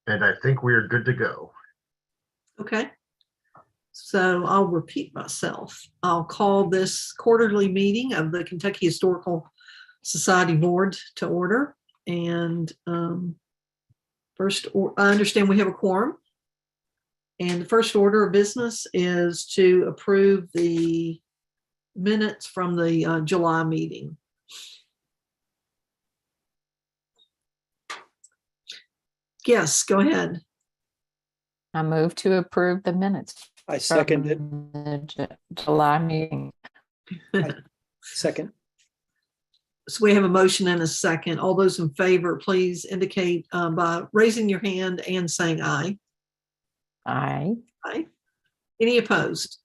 And I think we are good to go. Okay. So I'll repeat myself. I'll call this quarterly meeting of the Kentucky Historical Society Board to order. And first, I understand we have a quorum. And the first order of business is to approve the minutes from the July meeting. Yes, go ahead. I move to approve the minutes. I second it. The July meeting. Second. So we have a motion and a second. All those in favor, please indicate by raising your hand and saying aye. Aye. Aye. Any opposed?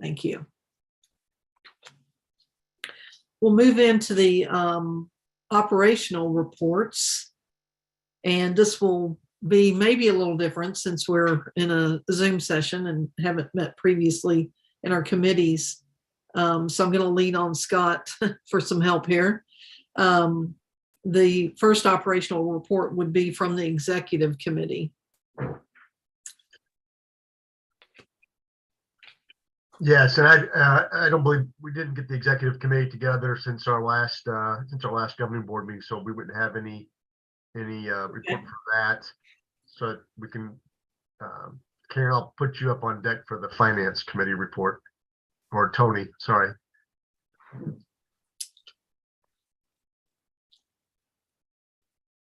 Thank you. We'll move into the operational reports. And this will be maybe a little different since we're in a Zoom session and haven't met previously in our committees. So I'm going to lean on Scott for some help here. The first operational report would be from the executive committee. Yes, and I don't believe we didn't get the executive committee together since our last governing board meeting, so we wouldn't have any report for that. So we can, Karen, I'll put you up on deck for the finance committee report, or Tony, sorry.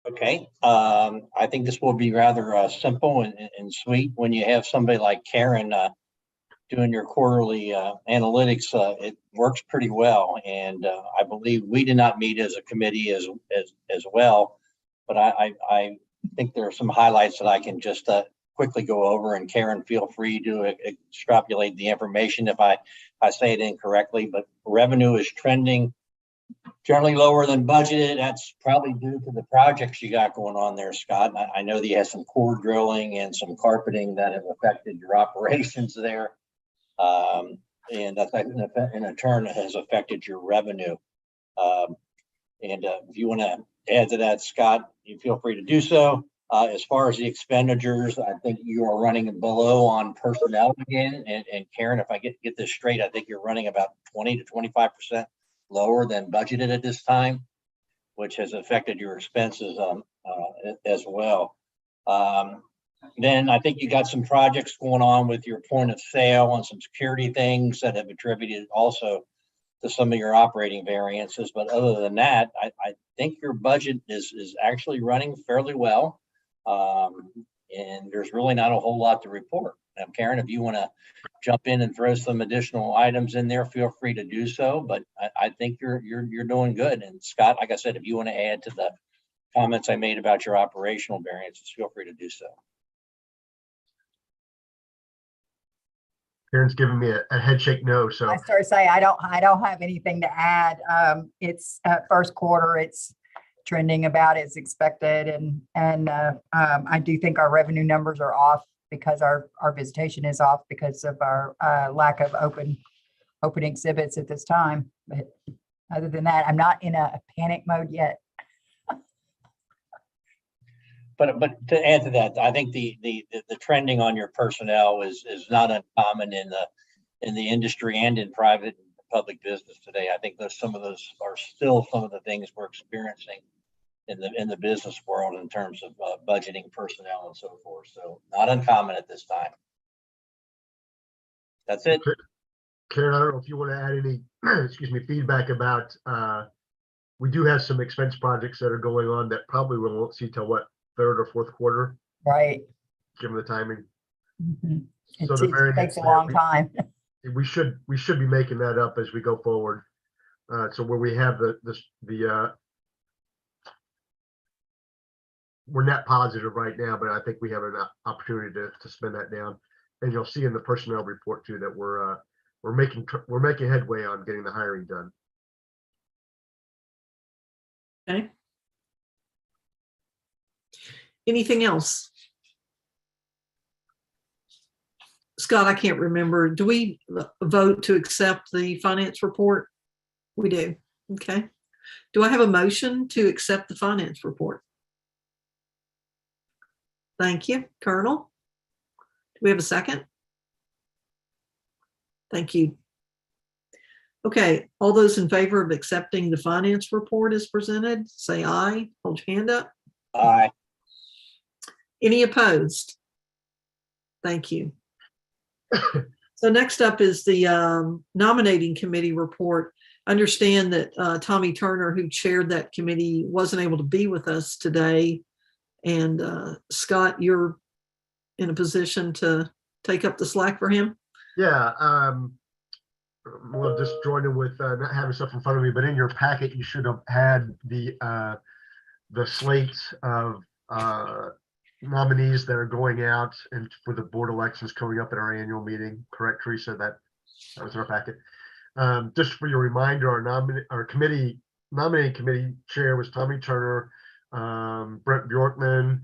Okay, I think this will be rather simple and sweet. When you have somebody like Karen doing your quarterly analytics, it works pretty well. And I believe we did not meet as a committee as well, but I think there are some highlights that I can just quickly go over. And Karen, feel free to extrapolate the information if I say it incorrectly. But revenue is trending generally lower than budgeted. That's probably due to the projects you got going on there, Scott. I know that you have some core drilling and some carpeting that have affected your operations there. And that in turn has affected your revenue. If you want to add to that, Scott, you feel free to do so. As far as the expenditures, I think you are running below on personnel again. And Karen, if I get this straight, I think you're running about 20 to 25% lower than budgeted at this time, which has affected your expenses as well. Then I think you got some projects going on with your point of sale and some security things that have attributed also to some of your operating variances. But other than that, I think your budget is actually running fairly well. And there's really not a whole lot to report. Now, Karen, if you want to jump in and throw some additional items in there, feel free to do so. But I think you're doing good. And Scott, like I said, if you want to add to the comments I made about your operational variances, feel free to do so. Karen's giving me a head shake no. So I start to say I don't have anything to add. It's first quarter. It's trending about as expected, and I do think our revenue numbers are off because our visitation is off because of our lack of open exhibits at this time. But other than that, I'm not in a panic mode yet. But to add to that, I think the trending on your personnel is not uncommon in the industry and in private and public business today. I think some of those are still some of the things we're experiencing in the business world in terms of budgeting personnel and so forth. So not uncommon at this time. That's it. Karen, I don't know if you want to add any feedback about we do have some expense projects that are going on that probably we won't see till what, third or fourth quarter, Right. given the timing. Mm-hmm. So the very It takes next a long time. we should be making that up as we go forward. So where we have we're net positive right now, but I think we have an opportunity to spend that down. And you'll see in the personnel report too that we're making headway on getting the hiring done. Okay. Anything else? Scott, I can't remember. Do we vote to accept the finance report? We do. Okay. Do I have a motion to accept the finance report? Thank you, Colonel. Do we have a second? Thank you. Okay, all those in favor of accepting the finance report as presented, say aye. Hold your hand up. Aye. Any opposed? Thank you. So next up is the nominating committee report. Understand that Tommy Turner, who chaired that committee, wasn't able to be with us today. And Scott, you're in a position to take up the slack for him. Yeah, we'll just join in with not having stuff in front of me, but in your packet, you should have had the slates of nominees that are going out and for the board elections coming up at our annual meeting. Correct, Teresa? That was in our packet. Just for your reminder, our nominating committee chair was Tommy Turner, Brett Bjorkman,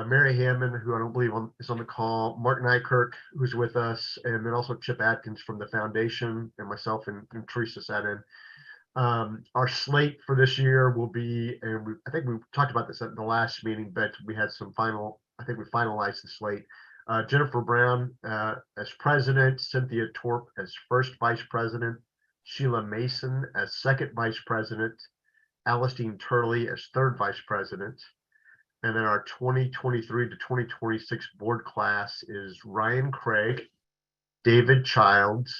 Mary Hammond, who I don't believe is on the call, Mark Nykirk, who's with us, and then also Chip Atkins from the foundation, and myself and Teresa sat in. Our slate for this year will be, and I think we talked about this at the last meeting, but we had some I think we finalized the slate. Jennifer Brown as president, Cynthia Torp as first vice president, Sheila Mason as second vice president, Alistine Turley as third vice president. And then our 2023 to 2026 board class is Ryan Craig, David Childs,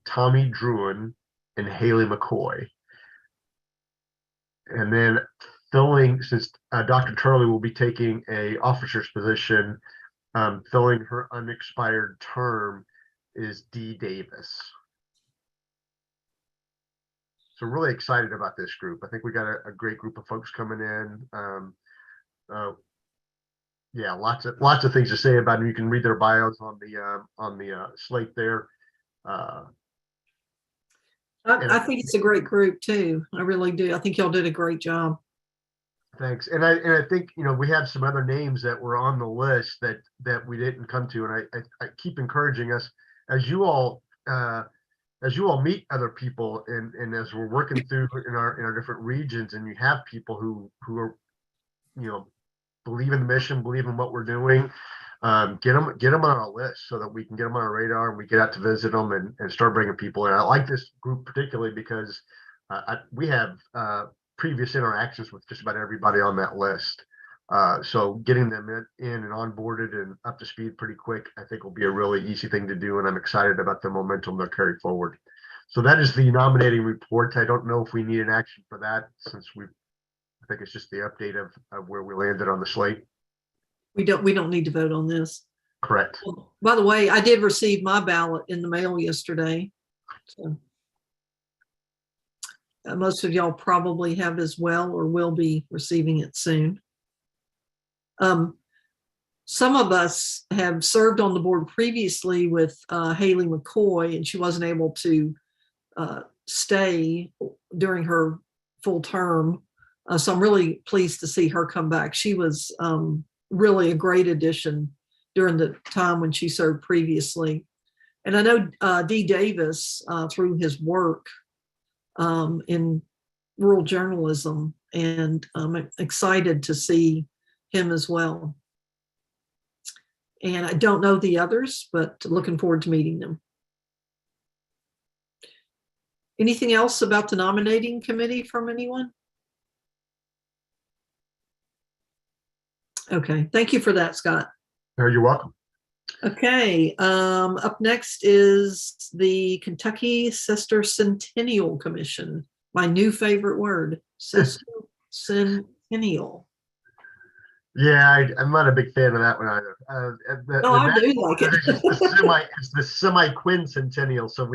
Tommy Druin, and Haley McCoy. And then filling, since Dr. Turley will be taking a officer's position, filling her unexpired term is Dee Davis. So really excited about this group. I think we got a great group of folks coming in. Yeah, lots of things to say about them. You can read their bios on the slate there. I think it's a great group too. I really do. I think y'all did a great job. Thanks. And I think, we have some other names that were on the list that we didn't come to. And I keep encouraging us as you all meet other people and as we're working through in our different regions, and you have people who are, believe in the mission, believe in what we're doing, get them on our list so that we can get them on our radar and we get out to visit them and start bringing people in. I like this group particularly because we have previous interactions with just about everybody on that list. So getting them in and onboarded and up to speed pretty quick, I think will be a really easy thing to do. And I'm excited about the momentum they'll carry forward. So that is the nominating report. I don't know if we need an action for that since I think it's just the update of where we landed on the slate. We don't need to vote on this. Correct. By the way, I did receive my ballot in the mail yesterday. So most of y'all probably have as well or will be receiving it soon. Some of us have served on the board previously with Haley McCoy, and she wasn't able to stay during her full term. So I'm really pleased to see her come back. She was really a great addition during the time when she served previously. And I know Dee Davis through his work in rural journalism, and I'm excited to see him as well. And I don't know the others, but looking forward to meeting them. Anything else about the nominating committee from anyone? Okay, thank you for that, Scott. You're welcome. Okay, up next is the Kentucky Sesquicentennial Commission. My new favorite word, sesquicentennial. Yeah, I'm not a big fan of that one either. I do like it. It's the semi-quincentennial, so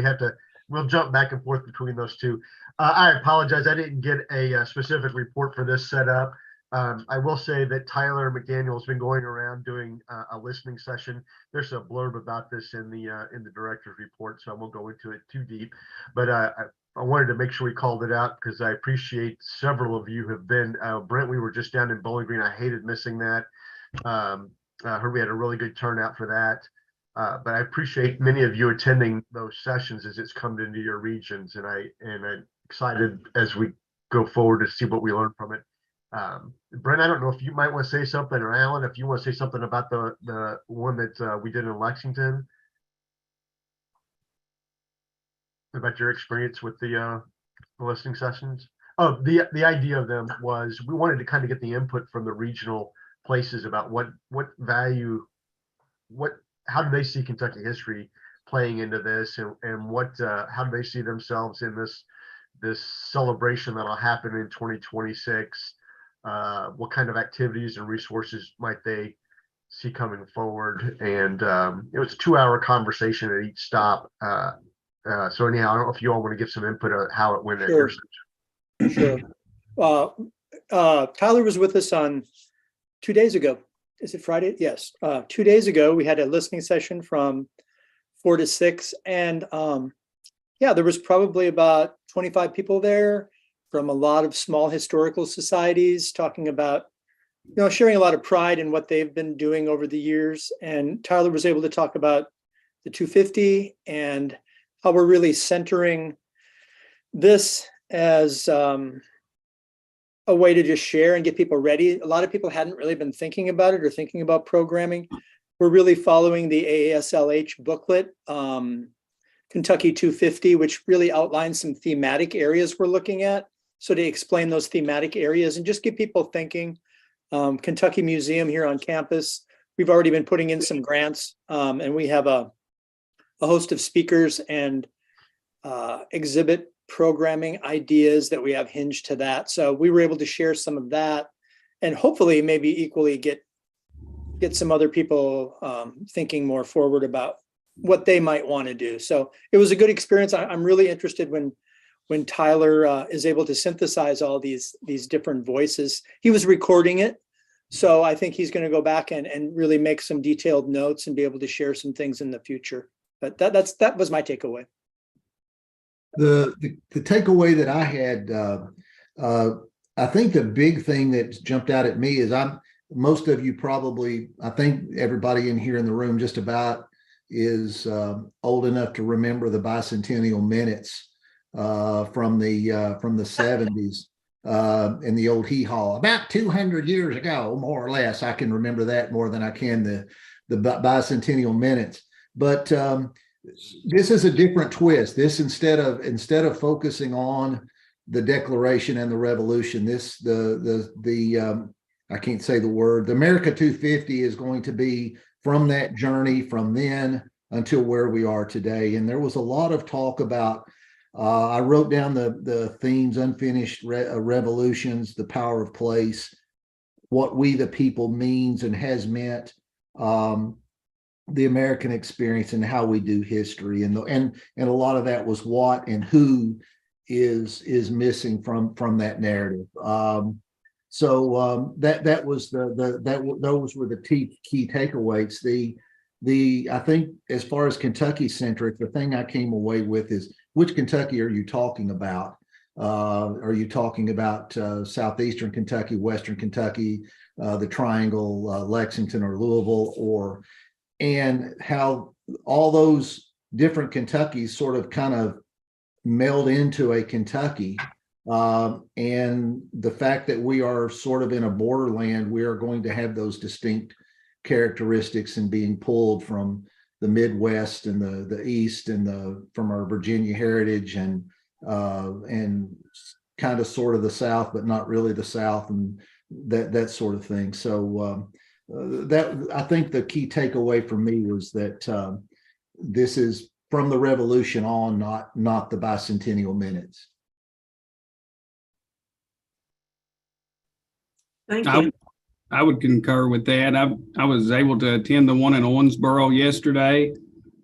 we'll jump back and forth between those two. I apologize, I didn't get a specific report for this setup. I will say that Tyler McDaniel has been going around doing a listening session. There's a blurb about this in the director's report, so I won't go into it too deep. But I wanted to make sure we called it out because I appreciate several of you have been. Brent, we were just down in Bowling Green. I hated missing that. I heard we had a really good turnout for that. But I appreciate many of you attending those sessions as it's come into your regions, and I'm excited as we go forward to see what we learn from it. Brent, I don't know if you might want to say something, or Alan, if you want to say something about the one that we did in Lexington, about your experience with the listening sessions. Oh, the idea of them was we wanted to kind of get the input from the regional places about what value, how do they see Kentucky history playing into this, and what how do they see themselves in this celebration that'll happen in 2026. What kind of activities and resources might they see coming forward? And it was a 2-hour conversation at each stop. So anyhow, I don't know if you all want to give some input on how it went at your Sure. Tyler was with us on 2 days ago. Is it Friday? Yes. 2 days ago, we had a listening session from 4 to 6. And yeah, there was probably about 25 people there from a lot of small historical societies talking about, sharing a lot of pride in what they've been doing over the years. And Tyler was able to talk about the 250 and how we're really centering this as a way to just share and get people ready. A lot of people hadn't really been thinking about it or thinking about programming. We're really following the AASLH booklet, Kentucky 250, which really outlines some thematic areas we're looking at. So to explain those thematic areas and just get people thinking. Kentucky Museum here on campus, we've already been putting in some grants, and we have a host of speakers and exhibit programming ideas that we have hinged to that. So we were able to share some of that and hopefully maybe equally get some other people thinking more forward about what they might want to do. So it was a good experience. I'm really interested when Tyler is able to synthesize all these different voices. He was recording it. So I think he's going to go back and really make some detailed notes and be able to share some things in the future. But that was my takeaway. The takeaway that I had, I think the big thing that jumped out at me is most of you probably, I think everybody in here in the room just about is old enough to remember the bicentennial minutes from the 70s in the old hee haw about 200 years ago, more or less. I can remember that more than I can the bicentennial minutes. But this is a different twist. This instead of focusing on the Declaration and the Revolution, I can't say the word. The America 250 is going to be from that journey from then until where we are today. And there was a lot of talk about. I wrote down the themes: unfinished revolutions, the power of place, what we the people means and has meant. The American experience and how we do history, and a lot of that was what and who is missing from that narrative. So that was those were the key takeaways. I think as far as Kentucky centric, the thing I came away with is, which Kentucky are you talking about? Are you talking about southeastern Kentucky, western Kentucky, the Triangle, Lexington, or Louisville, and how all those different Kentuckys sort of kind of meld into a Kentucky. And the fact that we are sort of in a borderland, we are going to have those distinct characteristics and being pulled from the Midwest and the East and from our Virginia heritage and kind of sort of the South, but not really the South, and that sort of thing. So that, I think the key takeaway for me was that this is from the Revolution on, not the bicentennial minutes. Thank you. I would concur with that. I was able to attend the one in Owensboro yesterday.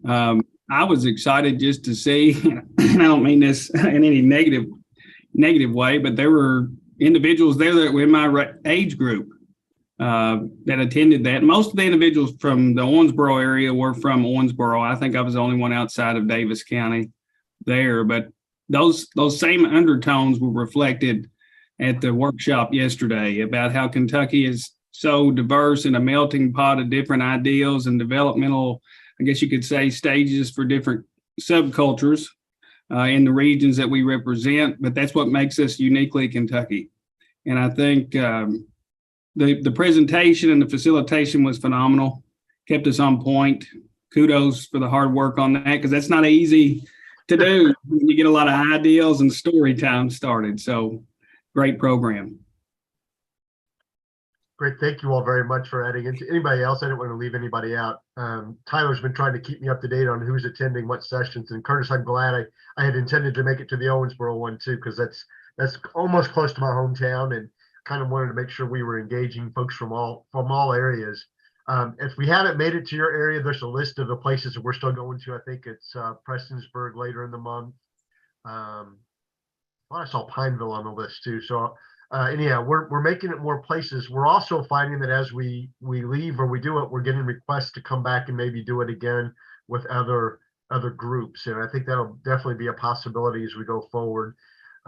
I was excited just to see, I don't mean this in any negative way, but there were individuals there that were in my age group that attended that. Most of the individuals from the Owensboro area were from Owensboro. I think I was the only one outside of Davis County there, but those same undertones were reflected at the workshop yesterday about how Kentucky is so diverse and a melting pot of different ideals and developmental, I guess you could say, stages for different subcultures in the regions that we represent. But that's what makes us uniquely Kentucky. And I think the presentation and the facilitation was phenomenal, kept us on point. Kudos for the hard work on that, because that's not easy to do when you get a lot of ideals and story time started. So great program. Great. Thank you all very much for adding into anybody else. I didn't want to leave anybody out. Tyler's been trying to keep me up to date on who's attending what sessions. And Curtis, I'm glad I had intended to make it to the Owensboro one too, because that's almost close to my hometown, and kind of wanted to make sure we were engaging folks from all areas. If we haven't made it to your area, there's a list of the places that we're still going to. I think it's Prestonsburg later in the month. Well, I saw Pineville on the list too. So anyhow, we're making it more places. We're also finding that as we leave or we do it, we're getting requests to come back and maybe do it again with other groups. And I think that'll definitely be a possibility as we go forward,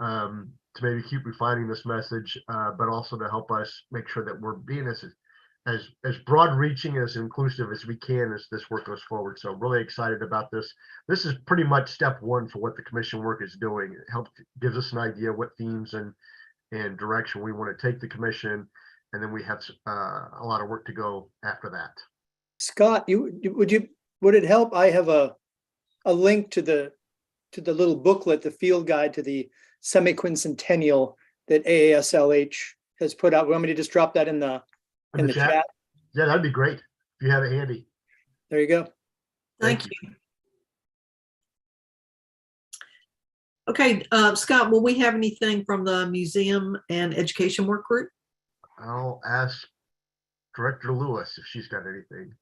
to maybe keep refining this message, but also to help us make sure that we're being as broad reaching, as inclusive as we can as this work goes forward. So really excited about this. This is pretty much step one for what the commission work is doing. It gives us an idea what themes and direction we want to take the commission, and then we have a lot of work to go after that. Scott, would it help? I have a link to the little booklet, the field guide to the semi-quincentennial that AASLH has put out. Want me to just drop that in the chat? Yeah, that'd be great if you have it handy. There you go. Thank you. Okay, Scott, will we have anything from the museum and education work group? I'll ask Director Lewis if she's got anything.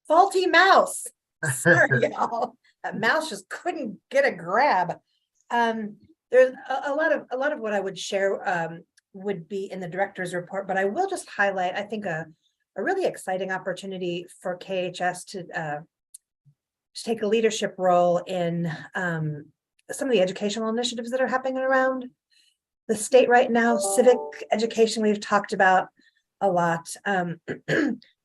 Faulty mouse. Sorry, y'all. That mouse just couldn't get a grab. There's a lot of what I would share would be in the director's report, but I will just highlight, I think, a really exciting opportunity for KHS to take a leadership role in some of the educational initiatives that are happening around the state right now. Civic education, we've talked about a lot.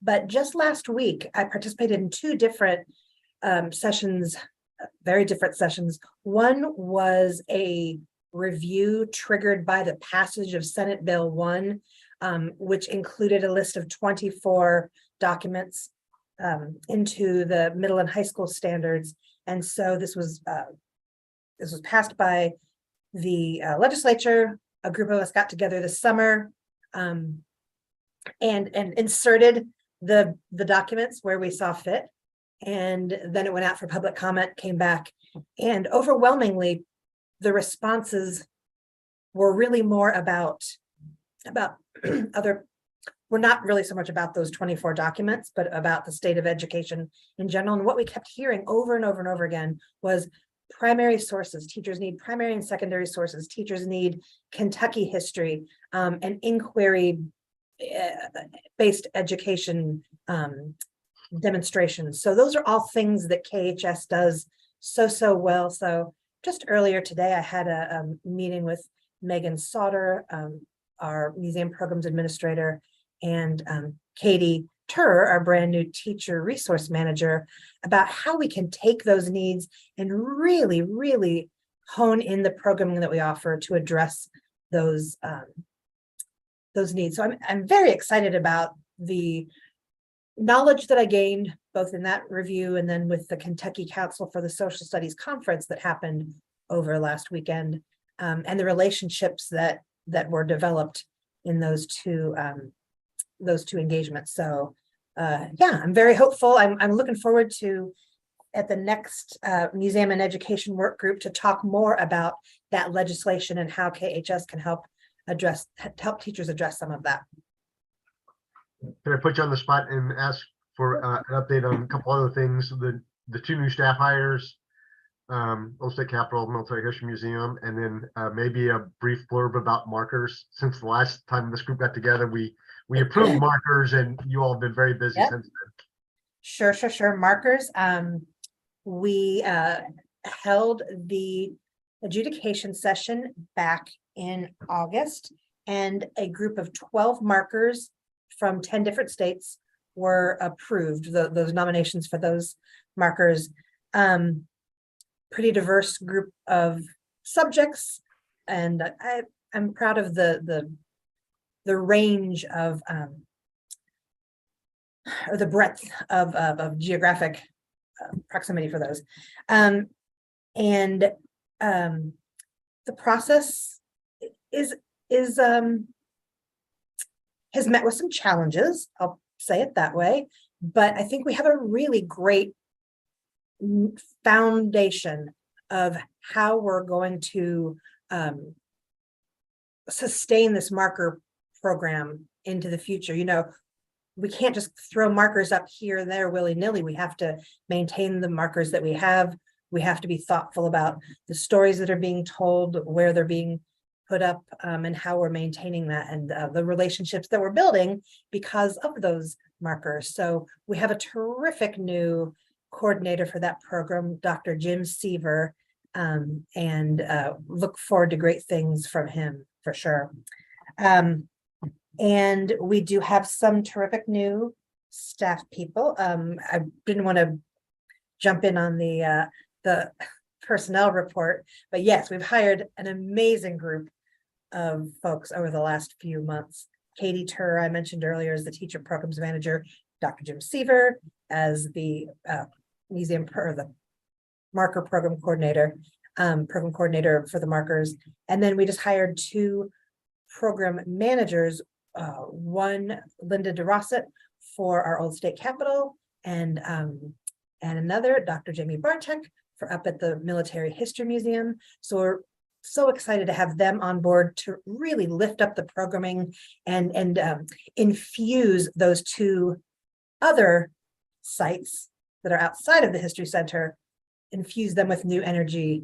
But just last week, I participated in two different sessions, very different sessions. One was a review triggered by the passage of Senate Bill 1, which included a list of 24 documents into the middle and high school standards. And so this was passed by the legislature. A group of us got together this summer and inserted the documents where we saw fit. And then it went out for public comment, came back, and overwhelmingly the responses were really more about we're not really so much about those 24 documents, but about the state of education in general. And what we kept hearing over and over and over again was primary sources. Teachers need primary and secondary sources. Teachers need Kentucky history and inquiry based education demonstrations. So those are all things that KHS does so well. So just earlier today, I had a meeting with Megan Sauter, our museum programs administrator, and Katie Turr, our brand new teacher resource manager, about how we can take those needs and really hone in the programming that we offer to address those needs. So I'm very excited about the knowledge that I gained both in that review and then with the Kentucky Council for the Social Studies Conference that happened over last weekend, and the relationships that were developed in those two engagements. So yeah, I'm very hopeful. I'm looking forward to at the next museum and education work group to talk more about that legislation and how KHS can help teachers address some of that. Can I put you on the spot and ask for an update on a couple other things? The two new staff hires, Old State Capitol Military History Museum, and then maybe a brief blurb about markers. Since the last time this group got together, we approved markers, and you all have been very busy since then. Sure. Markers. We held the adjudication session back in August, and a group of 12 markers from 10 different states were approved, those nominations for those markers. Pretty diverse group of subjects, and I'm proud of the range of or the breadth of geographic proximity for those. The process has met with some challenges, I'll say it that way, but I think we have a really great foundation of how we're going to sustain this marker program into the future. You know, we can't just throw markers up here and there willy-nilly. We have to maintain the markers that we have. We have to be thoughtful about the stories that are being told, where they're being put up, and how we're maintaining that, and the relationships that we're building because of those markers. So we have a terrific new coordinator for that program, Dr. Jim Seaver, and look forward to great things from him for sure. And we do have some terrific new staff people. I didn't want to jump in on the personnel report, but yes, we've hired an amazing group of folks over the last few months. Katie Turr, I mentioned earlier, is the teacher programs manager, Dr. Jim Seaver as the museum or the marker program coordinator for the markers. And then we just hired 2 program managers, one Linda DeRosset for our Old State Capitol, and another Dr. Jamie Bartek for up at the Military History Museum. So we're so excited to have them on board to really lift up the programming and infuse those 2 other sites that are outside of the History Center, infuse them with new energy.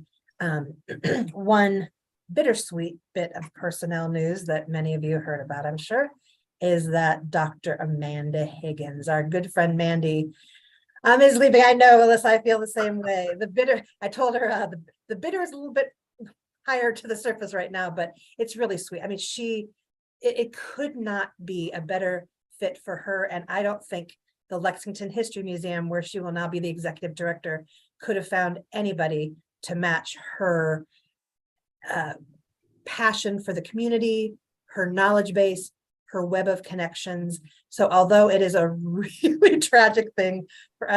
One bittersweet bit of personnel news that many of you heard about, I'm sure, is that Dr. Amanda Higgins, our good friend Mandy, is leaving. I know, Alyssa, I feel the same way. I told her the bitter is a little bit higher to the surface right now, but it's really sweet. I mean, it could not be a better fit for her. And I don't think the Lexington History Museum, where she will now be the executive director, could have found anybody to match her passion for the community, her knowledge base, her web of connections. So although it is a really tragic thing for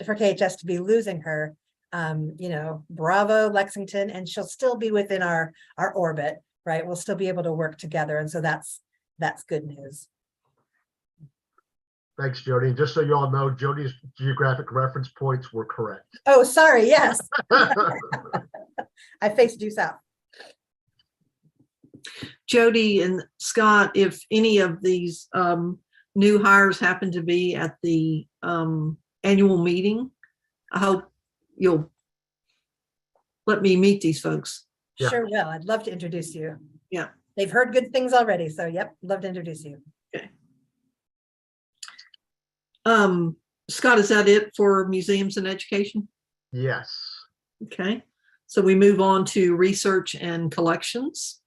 KHS to be losing her, bravo Lexington, and she'll still be within our orbit, right? We'll still be able to work together. And so that's good news. Thanks, Jody. And just so you all know, Jody's geographic reference points were correct. Oh, sorry. Yes. I faced due south. Jody and Scott, if any of these new hires happen to be at the annual meeting, I hope you'll let me meet these folks. Yeah. Sure will. I'd love to introduce you. Yeah. They've heard good things already. So yep, love to introduce you. Okay. Scott, is that it for museums and education? Yes. Okay. So we move on to research and collections.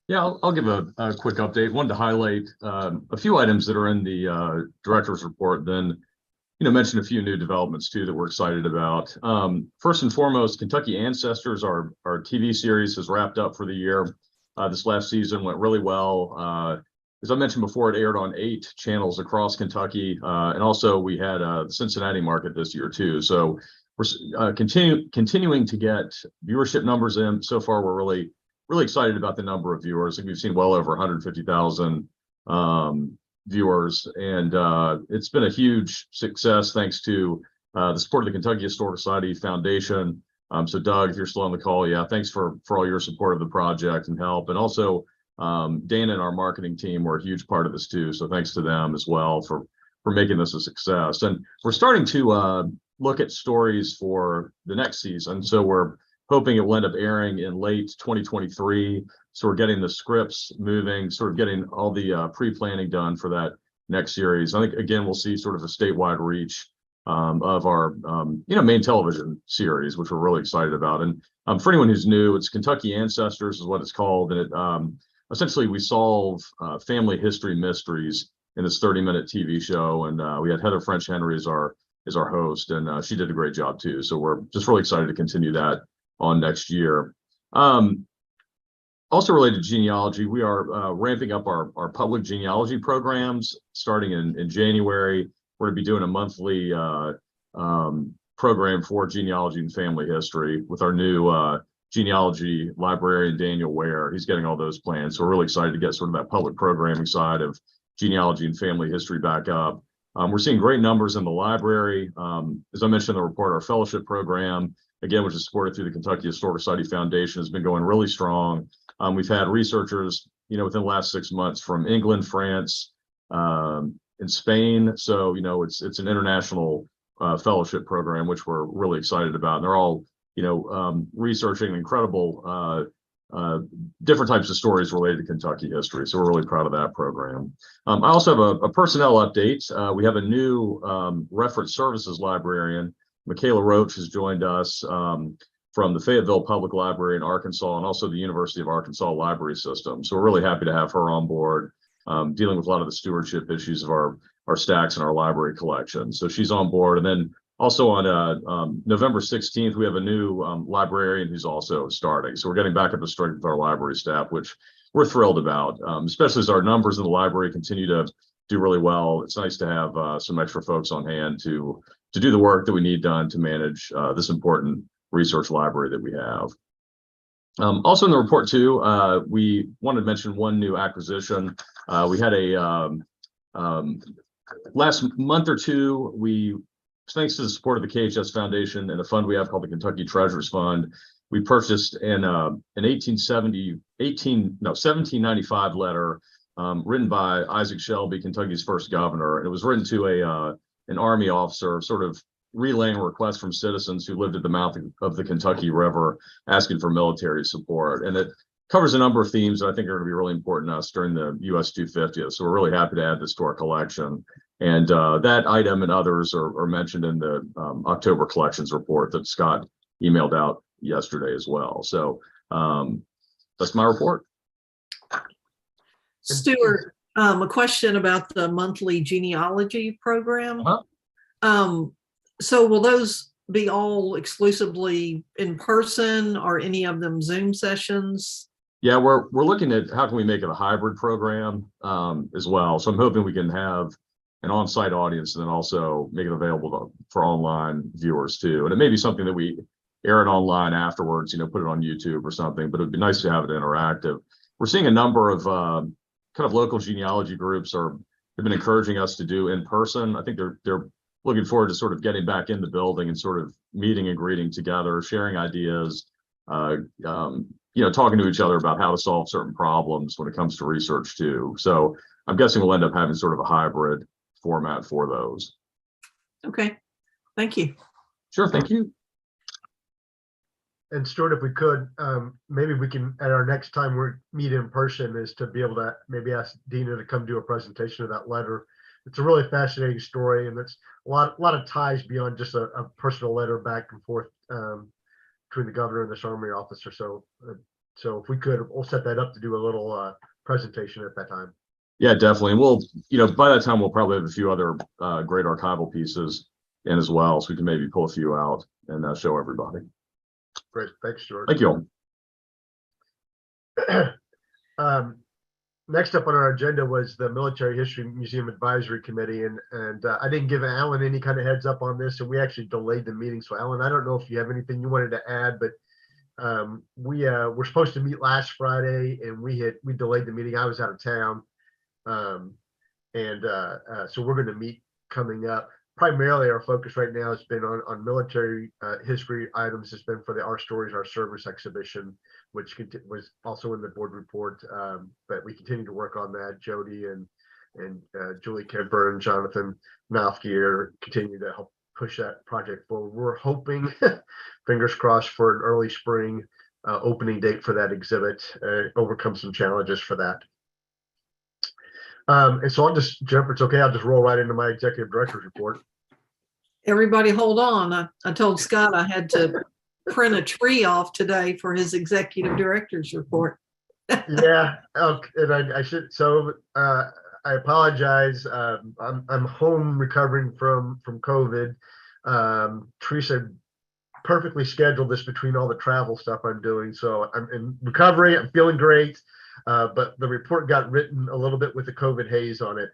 Yeah, I'll give a quick update. Wanted to highlight a few items that are in the director's report, then mention a few new developments too that we're excited about. First and foremost, Kentucky Ancestors, our TV series, has wrapped up for the year. This last season went really well. As I mentioned before, it aired on 8 channels across Kentucky, and also we had the Cincinnati market this year too. So we're continuing to get viewership numbers in. So far, we're really excited about the number of viewers. I think we've seen well over 150,000 viewers, and it's been a huge success thanks to the support of the Kentucky Historical Society Foundation. So Doug, if you're still on the call, yeah, thanks for all your support of the project and help. And also Dana and our marketing team were a huge part of this too. So thanks to them as well for making this a success. And we're starting to look at stories for the next season. So we're hoping it will end up airing in late 2023. So we're getting the scripts moving, sort of getting all the pre-planning done for that next series. I think, again, we'll see sort of a statewide reach of our, main television series, which we're really excited about. And for anyone who's new, it's Kentucky Ancestors is what it's called. And it essentially we solve family history mysteries in this 30-minute TV show. And we had Heather French Henry as our host, and she did a great job too. So we're just really excited to continue that on next year. Also related to genealogy, we are ramping up our public genealogy programs starting in January. We're going to be doing a monthly program for genealogy and family history with our new genealogy librarian, Daniel Ware. He's getting all those plans. So we're really excited to get sort of that public programming side of genealogy and family history back up. We're seeing great numbers in the library. As I mentioned in the report, our fellowship program, again, which is supported through the Kentucky Historical Society Foundation, has been going really strong. We've had researchers, within the last 6 months from England, France, and Spain. So, it's an international fellowship program, which we're really excited about. And they're all, researching incredible different types of stories related to Kentucky history. So we're really proud of that program. I also have a personnel update. We have a new reference services librarian. Michaela Roach has joined us from the Fayetteville Public Library in Arkansas and also the University of Arkansas Library System. So we're really happy to have her on board, dealing with a lot of the stewardship issues of our stacks and our library collection. So she's on board. And then also on November 16th, we have a new librarian who's also starting. So we're getting back up to strength with our library staff, which we're thrilled about, especially as our numbers in the library continue to do really well. It's nice to have some extra folks on hand to do the work that we need done to manage this important research library that we have. Also in the report too, we wanted to mention one new acquisition. We had a last month or two, thanks to the support of the KHS Foundation and a fund we have called the Kentucky Treasures Fund, we purchased an 1795 letter written by Isaac Shelby, Kentucky's first governor. And it was written to an Army officer, sort of relaying requests from citizens who lived at the mouth of the Kentucky River, asking for military support. And it covers a number of themes that I think are going to be really important to us during the US 250th. So we're really happy to add this to our collection. And that item and others are mentioned in the October collections report that Scott emailed out yesterday as well. So that's my report. Stuart, a question about the monthly genealogy program. So will those be all exclusively in person or any of them Zoom sessions? Yeah, we're looking at how can we make it a hybrid program as well. So I'm hoping we can have an on-site audience and then also make it available for online viewers too. And it may be something that we air it online afterwards, put it on YouTube or something, but it'd be nice to have it interactive. We're seeing a number of kind of local genealogy groups have been encouraging us to do in person. I think they're looking forward to sort of getting back in the building and sort of meeting and greeting together, sharing ideas, talking to each other about how to solve certain problems when it comes to research too. So I'm guessing we'll end up having sort of a hybrid format for those. Okay, thank you. Sure, thank you. And Stuart, if we could, maybe we can, at our next time we meet in person, is to be able to maybe ask Dina to come do a presentation of that letter. It's a really fascinating story, and it's a lot of ties beyond just a personal letter back and forth between the governor and this Army officer. So if we could, we'll set that up to do a little presentation at that time. Yeah, definitely. And we'll, by that time, we'll probably have a few other great archival pieces in as well. So we can maybe pull a few out and show everybody. Great. Thanks, Stuart. Thank you all. Next up on our agenda was the Military History Museum Advisory Committee, and I didn't give Alan any kind of heads up on this, and we actually delayed the meeting. So Alan, I don't know if you have anything you wanted to add, but we were supposed to meet last Friday, and we delayed the meeting. I was out of town, so we're going to meet coming up. Primarily, our focus right now has been on military history items. It's been for the Our Stories, Our Service exhibition, which was also in the board report. But we continue to work on that. Jody and Julie Kemper and Jonathan Malfke are continue to help push that project forward. We're hoping, fingers crossed, for an early spring opening date for that exhibit. Overcome some challenges for that. And so I'll just jump. It's okay. I'll just roll right into my executive director's report. Everybody hold on. I told Scott I had to print a tree off today for his executive director's report. Yeah. Okay, and I should. So I apologize. I'm home recovering from COVID. Teresa perfectly scheduled this between all the travel stuff I'm doing. So I'm in recovery. I'm feeling great. But the report got written a little bit with the COVID haze on it.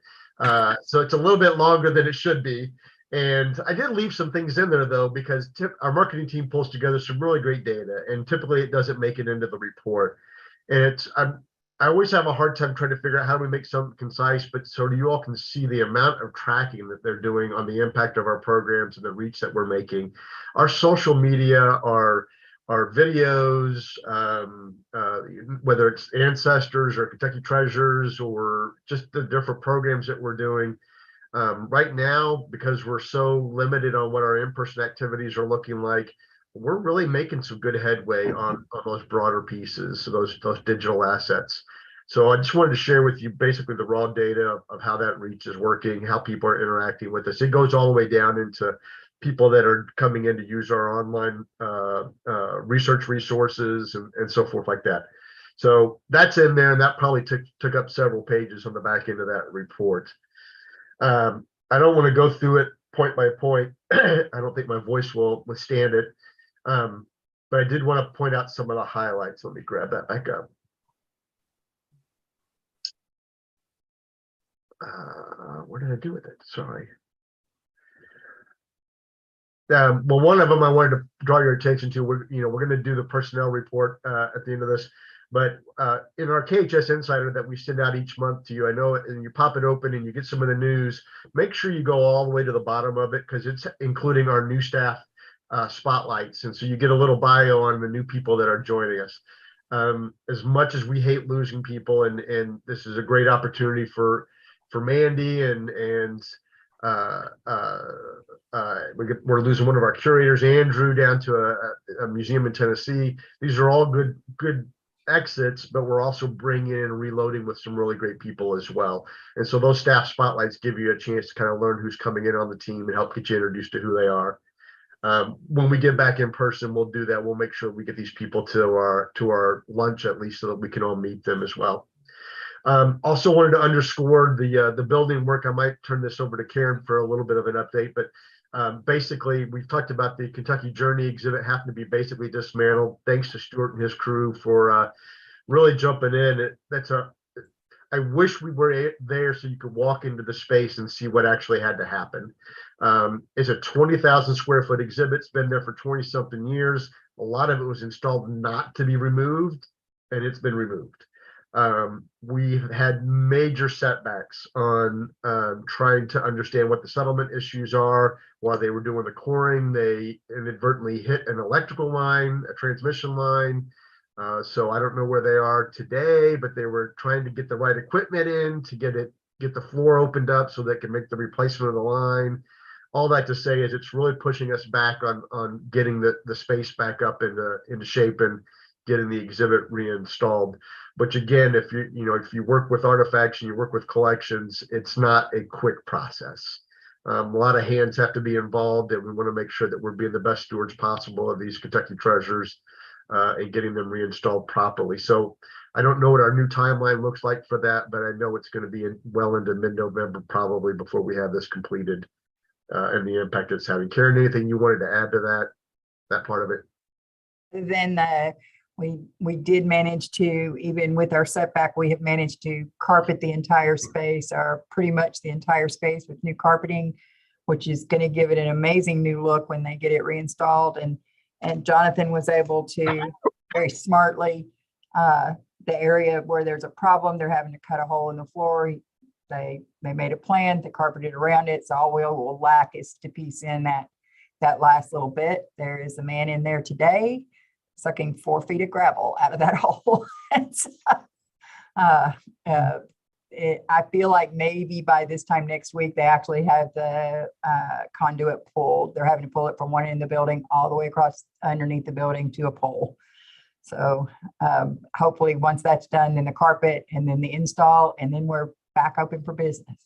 So it's a little bit longer than it should be. And I did leave some things in there though, because our marketing team pulls together some really great data, and typically it doesn't make it into the report. And I always have a hard time trying to figure out how do we make something concise, but so you all can see the amount of tracking that they're doing on the impact of our programs and the reach that we're making. Our social media, our videos, whether it's Ancestors or Kentucky Treasures or just the different programs that we're doing. Right now, because we're so limited on what our in-person activities are looking like, we're really making some good headway on those broader pieces, so those digital assets. So I just wanted to share with you basically the raw data of how that reach is working, how people are interacting with us. It goes all the way down into people that are coming in to use our online research resources and so forth like that. So that's in there, and that probably took up several pages on the back end of that report. I don't want to go through it point by point. I don't think my voice will withstand it. But I did want to point out some of the highlights. Let me grab that back up. What did I do with it? Sorry. Well, one of them I wanted to draw your attention to. We're going to do the personnel report at the end of this. But in our KHS Insider that we send out each month to you, I know, and you pop it open and you get some of the news, make sure you go all the way to the bottom of it, because it's including our new staff spotlights. And so you get a little bio on the new people that are joining us. As much as we hate losing people, and this is a great opportunity for Mandy and we're losing one of our curators, Andrew, down to a museum in Tennessee. These are all good exits, but we're also bringing in and reloading with some really great people as well. And so those staff spotlights give you a chance to kind of learn who's coming in on the team and help get you introduced to who they are. When we get back in person, we'll do that. We'll make sure we get these people to our lunch at least, so that we can all meet them as well. Also wanted to underscore the building work. I might turn this over to Karen for a little bit of an update, but basically we've talked about the Kentucky Journey exhibit having to be basically dismantled. Thanks to Stuart and his crew for really jumping in. I wish we were there so you could walk into the space and see what actually had to happen. It's a 20,000 square foot exhibit. It's been there for 20 something years. A lot of it was installed not to be removed, and it's been removed. We've had major setbacks on trying to understand what the settlement issues are. While they were doing the coring, they inadvertently hit an electrical line, a transmission line. So I don't know where they are today, but they were trying to get the right equipment in to get the floor opened up so they can make the replacement of the line. All that to say is it's really pushing us back on getting the space back up into shape and getting the exhibit reinstalled. But again, if you work with artifacts and you work with collections, it's not a quick process. A lot of hands have to be involved, and we want to make sure that we're being the best stewards possible of these Kentucky treasures and getting them reinstalled properly. So I don't know what our new timeline looks like for that, but I know it's going to be well into mid-November probably before we have this completed and the impact it's having. Karen, anything you wanted to add to that part of it? Then we did manage to, even with our setback, we have managed to carpet the entire space, or pretty much the entire space, with new carpeting, which is going to give it an amazing new look when they get it reinstalled. And Jonathan was able to very smartly, the area where there's a problem, they're having to cut a hole in the floor. They made a plan to carpet it around it. So all we will lack is to piece in that last little bit. There is a man in there today sucking 4 feet of gravel out of that hole. I feel like maybe by this time next week, they actually have the conduit pulled. They're having to pull it from one end of the building all the way across underneath the building to a pole. So hopefully once that's done, then the carpet and then the install, and then we're back open for business.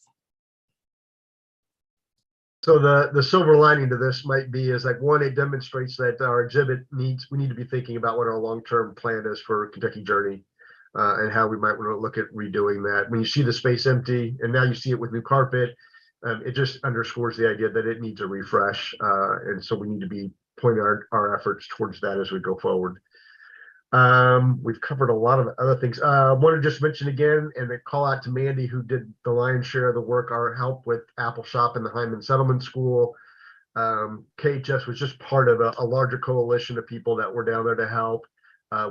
So the silver lining to this might be is like, one, it demonstrates that our exhibit we need to be thinking about what our long-term plan is for Kentucky Journey. and how we might want to look at redoing that. When you see the space empty and now you see it with new carpet, it just underscores the idea that it needs a refresh. And so we need to be pointing our efforts towards that as we go forward. We've covered a lot of other things. I want to just mention again and a call out to Mandy, who did the lion's share of the work, our help with Apple Shop and the Hyman Settlement School. KHS was just part of a larger coalition of people that were down there to help.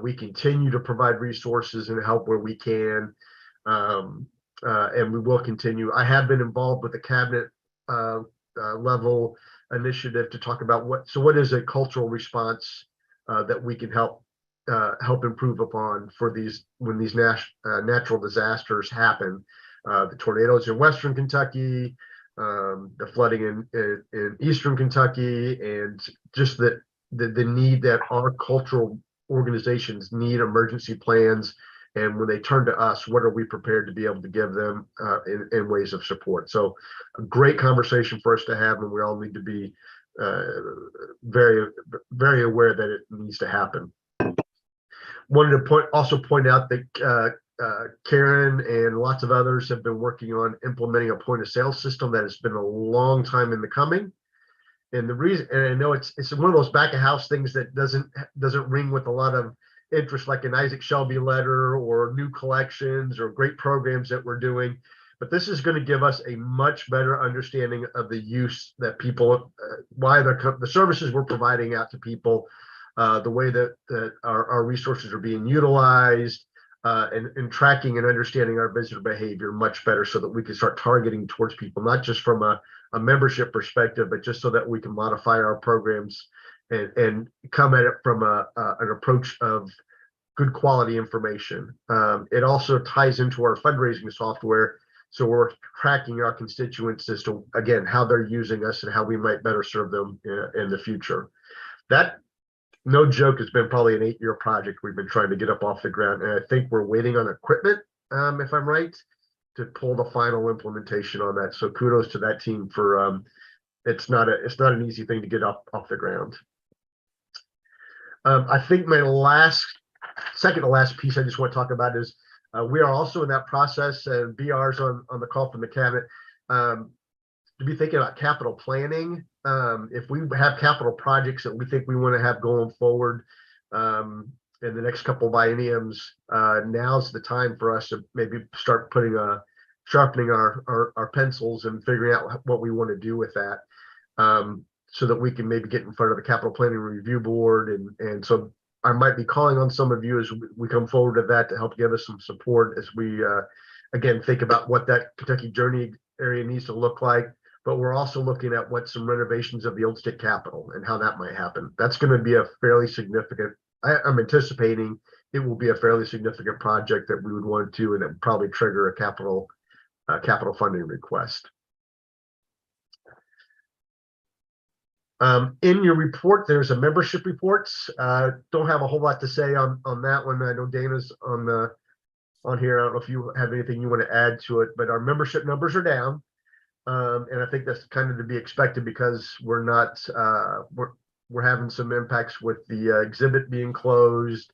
We continue to provide resources and help where we can, and we will continue. I have been involved with the cabinet level initiative to talk about what is a cultural response that we can help improve upon for when these natural disasters happen. The tornadoes in Western Kentucky, the flooding in Eastern Kentucky, and just the need that our cultural organizations need emergency plans. And when they turn to us, what are we prepared to be able to give them in ways of support? So a great conversation for us to have, and we all need to be very, very aware that it needs to happen. Wanted to also point out that Karen and lots of others have been working on implementing a point of sale system that has been a long time in the coming. And the reason, and I know it's one of those back of house things that doesn't ring with a lot of interest, like an Isaac Shelby letter or new collections or great programs that we're doing. But this is going to give us a much better understanding of the use that people, why the services we're providing out to people, the way that our resources are being utilized, and tracking and understanding our visitor behavior much better, so that we can start targeting towards people, not just from a membership perspective, but just so that we can modify our programs and come at it from an approach of good quality information. It also ties into our fundraising software, so we're tracking our constituents as to, again, how they're using us and how we might better serve them in the future. That, no joke, has been probably an 8-year project we've been trying to get up off the ground, and I think we're waiting on equipment, if I'm right, to pull the final implementation on that. So kudos to that team for it's not an easy thing to get off the ground. I think my second to last piece I just want to talk about is we are also in that process, and BR's on the call from the cabinet, to be thinking about capital planning. If we have capital projects that we think we want to have going forward in the next couple of bienniums, now's the time for us to maybe start sharpening our pencils and figuring out what we want to do with that, so that we can maybe get in front of the capital planning review board. And so I might be calling on some of you as we come forward to that to help give us some support as we again think about what that Kentucky Journey area needs to look like. But we're also looking at what some renovations of the old state capitol and how that might happen. That's going to be a fairly significant, I'm anticipating it will be a fairly significant project that we would want to, and it would probably trigger a capital funding request. In your report, there's a membership reports. Don't have a whole lot to say on that one. I know Dana's on here. I don't know if you have anything you want to add to it, but our membership numbers are down. And I think that's kind of to be expected, because we're having some impacts with the exhibit being closed.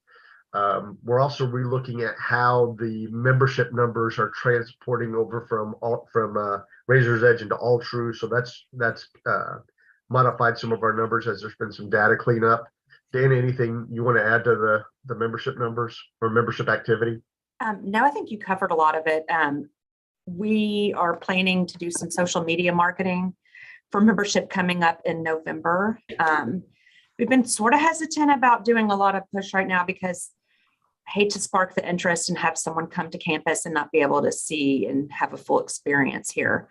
We're also relooking at how the membership numbers are transporting over from Razor's Edge into All True. So that's modified some of our numbers as there's been some data cleanup. Dana, anything you want to add to the membership numbers or membership activity? No, I think you covered a lot of it. We are planning to do some social media marketing for membership coming up in November. We've been sort of hesitant about doing a lot of push right now, because I hate to spark the interest and have someone come to campus and not be able to see and have a full experience here.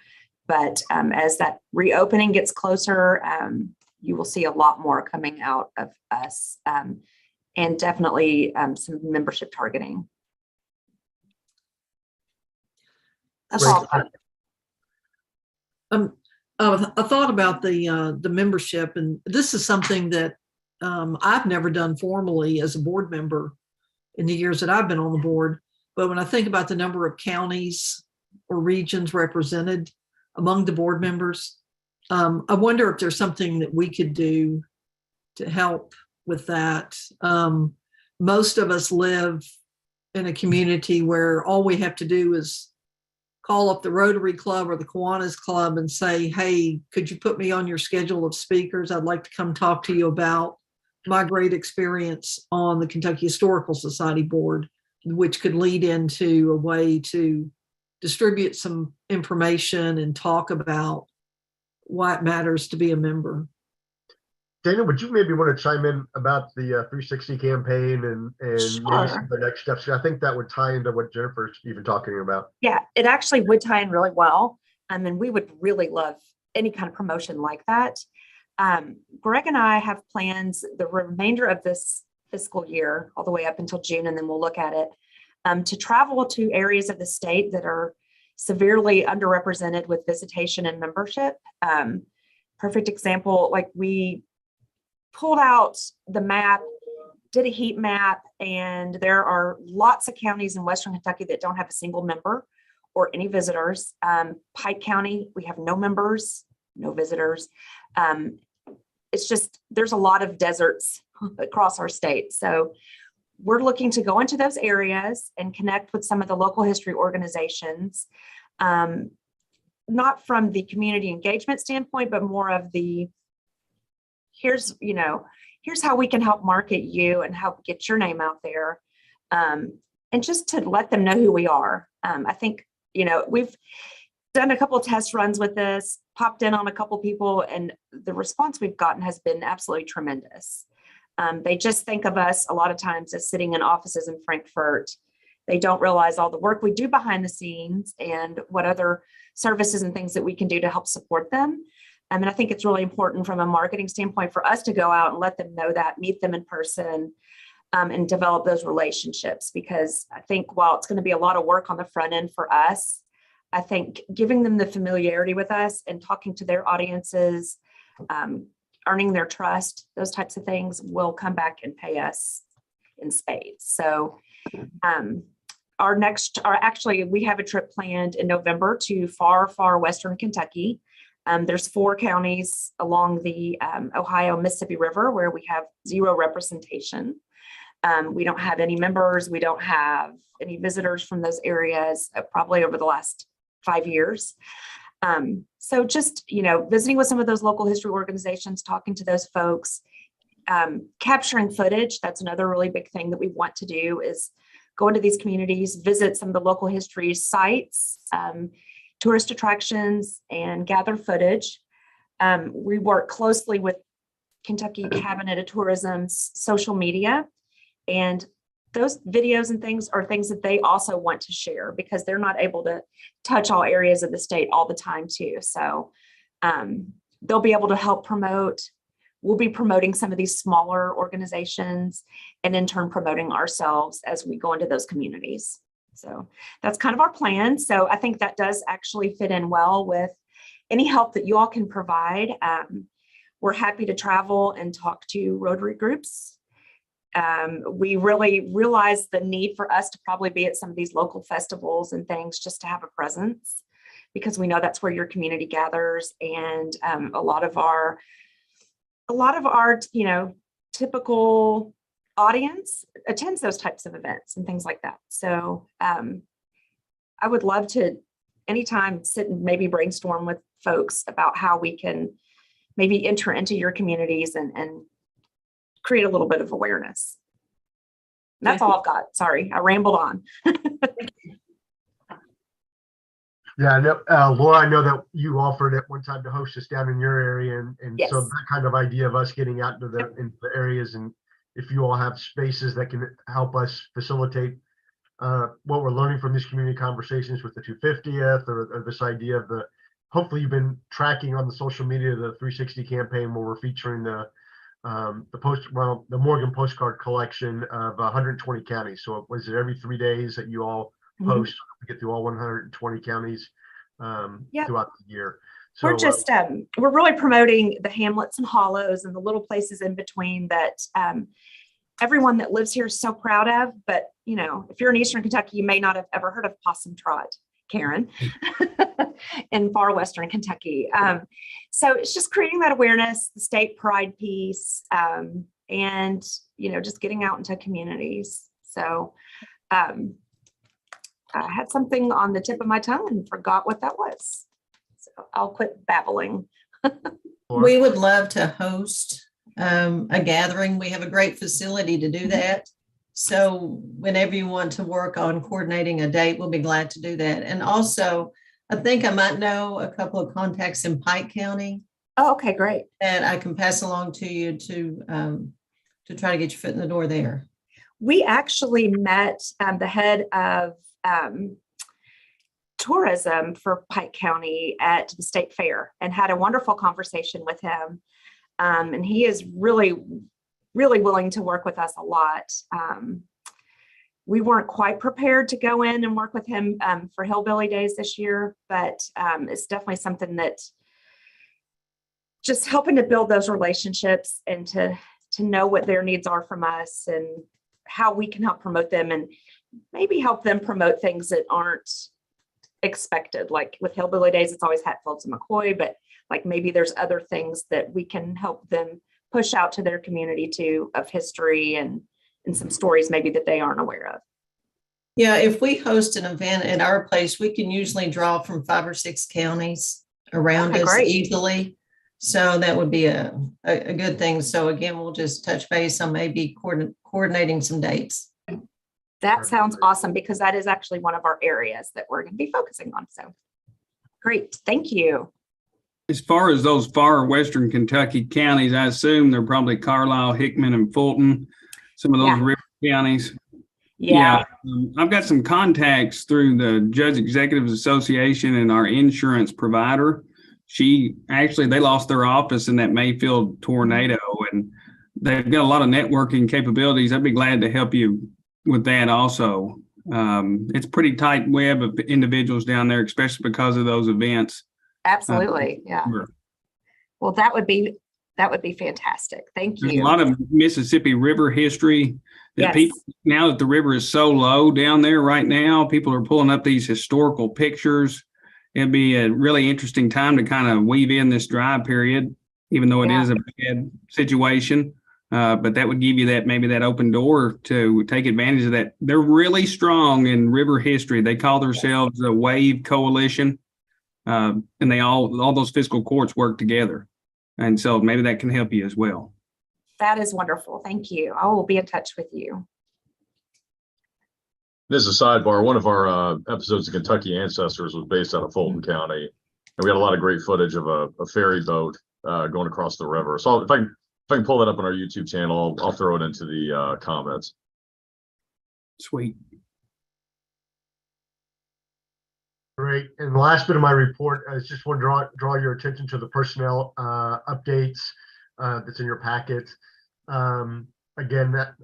But as that reopening gets closer, you will see a lot more coming out of us, and definitely some membership targeting. That's all. I thought about the membership, and this is something that I've never done formally as a board member in the years that I've been on the board. But when I think about the number of counties or regions represented among the board members, I wonder if there's something that we could do to help with that. Most of us live in a community where all we have to do is call up the Rotary Club or the Kiwanis Club and say, hey, could you put me on your schedule of speakers? I'd like to come talk to you about my great experience on the Kentucky Historical Society Board, which could lead into a way to distribute some information and talk about why it matters to be a member. Dana, would you maybe want to chime in about the 360 campaign and maybe some of the next steps? I think that would tie into what Jennifer's even talking about. Yeah, it actually would tie in really well. And we would really love any kind of promotion like that. Greg and I have plans the remainder of this fiscal year, all the way up until June, and then we'll look at it, to travel to areas of the state that are severely underrepresented with visitation and membership. Perfect example, like we pulled out the map, did a heat map, and there are lots of counties in Western Kentucky that don't have a single member or any visitors. Pike County, we have no members, no visitors. It's just, there's a lot of deserts across our state. So we're looking to go into those areas and connect with some of the local history organizations, not from the community engagement standpoint, but more of the, here's how we can help market you and help get your name out there. And just to let them know who we are. I think, we've done a couple of test runs with this, popped in on a couple people, and the response we've gotten has been absolutely tremendous. They just think of us a lot of times as sitting in offices in Frankfurt. They don't realize all the work we do behind the scenes and what other services and things that we can do to help support them. And I think it's really important from a marketing standpoint for us to go out and let them know that, meet them in person, and develop those relationships. Because I think while it's going to be a lot of work on the front end for us, I think giving them the familiarity with us and talking to their audiences, earning their trust, those types of things will come back and pay us in spades. So we have a trip planned in November to far, far Western Kentucky. There's 4 counties along the Ohio-Mississippi River where we have 0 representation. We don't have any members. We don't have any visitors from those areas, probably over the last 5 years. So just, visiting with some of those local history organizations, talking to those folks, capturing footage. That's another really big thing that we want to do, is go into these communities, visit some of the local history sites, tourist attractions, and gather footage. We work closely with Kentucky Cabinet of Tourism's social media, and those videos and things are things that they also want to share because they're not able to touch all areas of the state all the time too. So they'll be able to help promote. We'll be promoting some of these smaller organizations and in turn promoting ourselves as we go into those communities. So that's kind of our plan. So I think that does actually fit in well with any help that you all can provide. We're happy to travel and talk to Rotary groups. We really realize the need for us to probably be at some of these local festivals and things just to have a presence, because we know that's where your community gathers, and a lot of our typical audience attends those types of events and things like that. So I would love to anytime sit and maybe brainstorm with folks about how we can maybe enter into your communities and create a little bit of awareness. That's all I've got. Sorry, I rambled on. Yeah, Laura, I know that you offered at one time to host us down in your area, and Yes. so that kind of idea of us getting out into the areas, and if you all have spaces that can help us facilitate what we're learning from these community conversations with the 250th, or this idea of hopefully you've been tracking on the social media, the 360 campaign, where we're featuring the Morgan postcard collection of 120 counties. So was it every 3 days that you all post to get through all 120 counties throughout the year? So we're just we're really promoting the hamlets and hollows and the little places in between that everyone that lives here is so proud of. But if you're in Eastern Kentucky, you may not have ever heard of Possum Trot, Karen, in far Western Kentucky. So it's just creating that awareness, the state pride piece, and just getting out into communities. So I had something on the tip of my tongue and forgot what that was. So I'll quit babbling. We would love to host a gathering. We have a great facility to do that. So whenever you want to work on coordinating a date, we'll be glad to do that. And also, I think I might know a couple of contacts in Pike County Oh, okay, great. that I can pass along to you to try to get your foot in the door there. We actually met the head of tourism for Pike County at the state fair and had a wonderful conversation with him. And he is really willing to work with us a lot. We weren't quite prepared to go in and work with him for Hillbilly Days this year, but it's definitely something that just helping to build those relationships and to know what their needs are from us and how we can help promote them and maybe help them promote things that aren't expected. Like with Hillbilly Days, it's always Hatfields and McCoy, but like maybe there's other things that we can help them push out to their community too, of history and some stories maybe that they aren't aware of. Yeah, if we host an event at our place, we can usually draw from 5 or 6 counties around Okay, us great. easily. So that would be a good thing. So again, we'll just touch base on maybe coordinating some dates. That sounds awesome because that is actually one of our areas that we're going to be focusing on. So great. Thank you. As far as those far western Kentucky counties, I assume they're probably Carlisle, Hickman, and Fulton, some of those Yeah. river counties. Yeah. I've got some contacts through the Judge Executives Association and our insurance provider. They lost their office in that Mayfield tornado, and they've got a lot of networking capabilities. I'd be glad to help you with that also. It's a pretty tight web of individuals down there, especially because of those events. Absolutely. Yeah. Well, that would be fantastic. Thank There's you. a lot of Mississippi River history that Yes. people, now that the river is so low down there right now, people are pulling up these historical pictures. It'd be a really interesting time to kind of weave in this dry period, even though it Yeah. is a bad situation. But that would give you maybe that open door to take advantage of that. They're really strong in river history. They call themselves a Wave Coalition. And all those fiscal courts work together. And so maybe that can help you as well. That is wonderful. Thank you. I will be in touch with you. This is a sidebar. One of our episodes of Kentucky Ancestors was based out of Fulton County. And we had a lot of great footage of a ferry boat going across the river. So if I can pull that up on our YouTube channel, I'll throw it into the comments. Sweet. Great. And the last bit of my report, I just want to draw your attention to the personnel updates that's in your packet. Again, that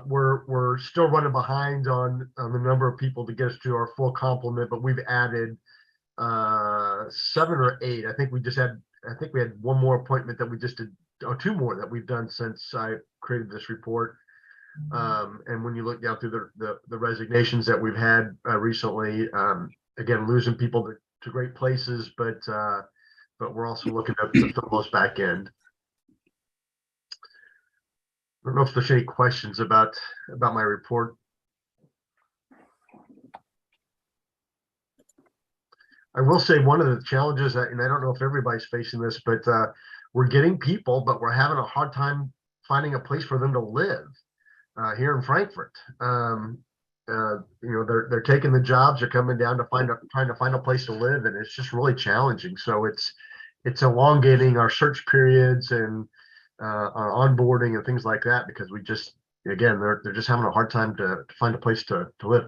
we're still running behind on the number of people to get us to our full complement, but we've added 7 or 8. I think we had one more appointment that we just did, or 2 more that we've done since I created this report. And when you look down through the resignations that we've had recently, again, losing people to great places, but we're also looking to fill those back end. I don't know if there's any questions about my report. I will say one of the challenges, and I don't know if everybody's facing this, but we're getting people, but we're having a hard time finding a place for them to live here in Frankfort. They're taking the jobs, they're coming down trying to find a place to live, and it's just really challenging. So it's elongating our search periods and our onboarding and things like that, because they're just having a hard time to find a place to live.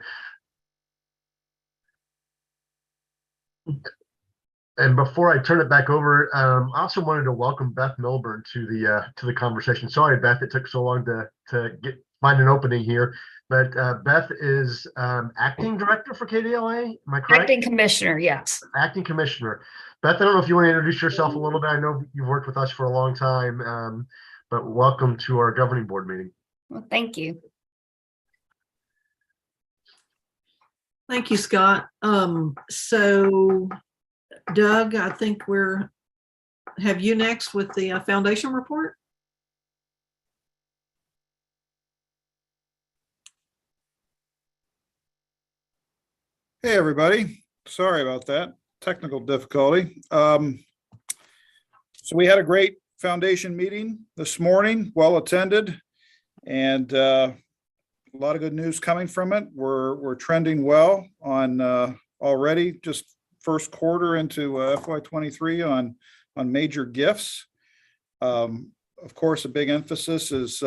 And before I turn it back over, I also wanted to welcome Beth Milburn to the conversation. Sorry, Beth, it took so long to find an opening here. But Beth is acting director for KDLA. Am I correct? Acting commissioner, yes. Acting commissioner. Beth, I don't know if you want to introduce yourself a little bit. I know you've worked with us for a long time, but welcome to our governing board meeting. Well, thank you. Thank you, Scott. So Doug, I think have you next with the foundation report? Hey, everybody. Sorry about that technical difficulty. So we had a great foundation meeting this morning, well attended, and a lot of good news coming from it. We're trending well on already just first quarter into FY23 on major gifts. Of course, a big emphasis is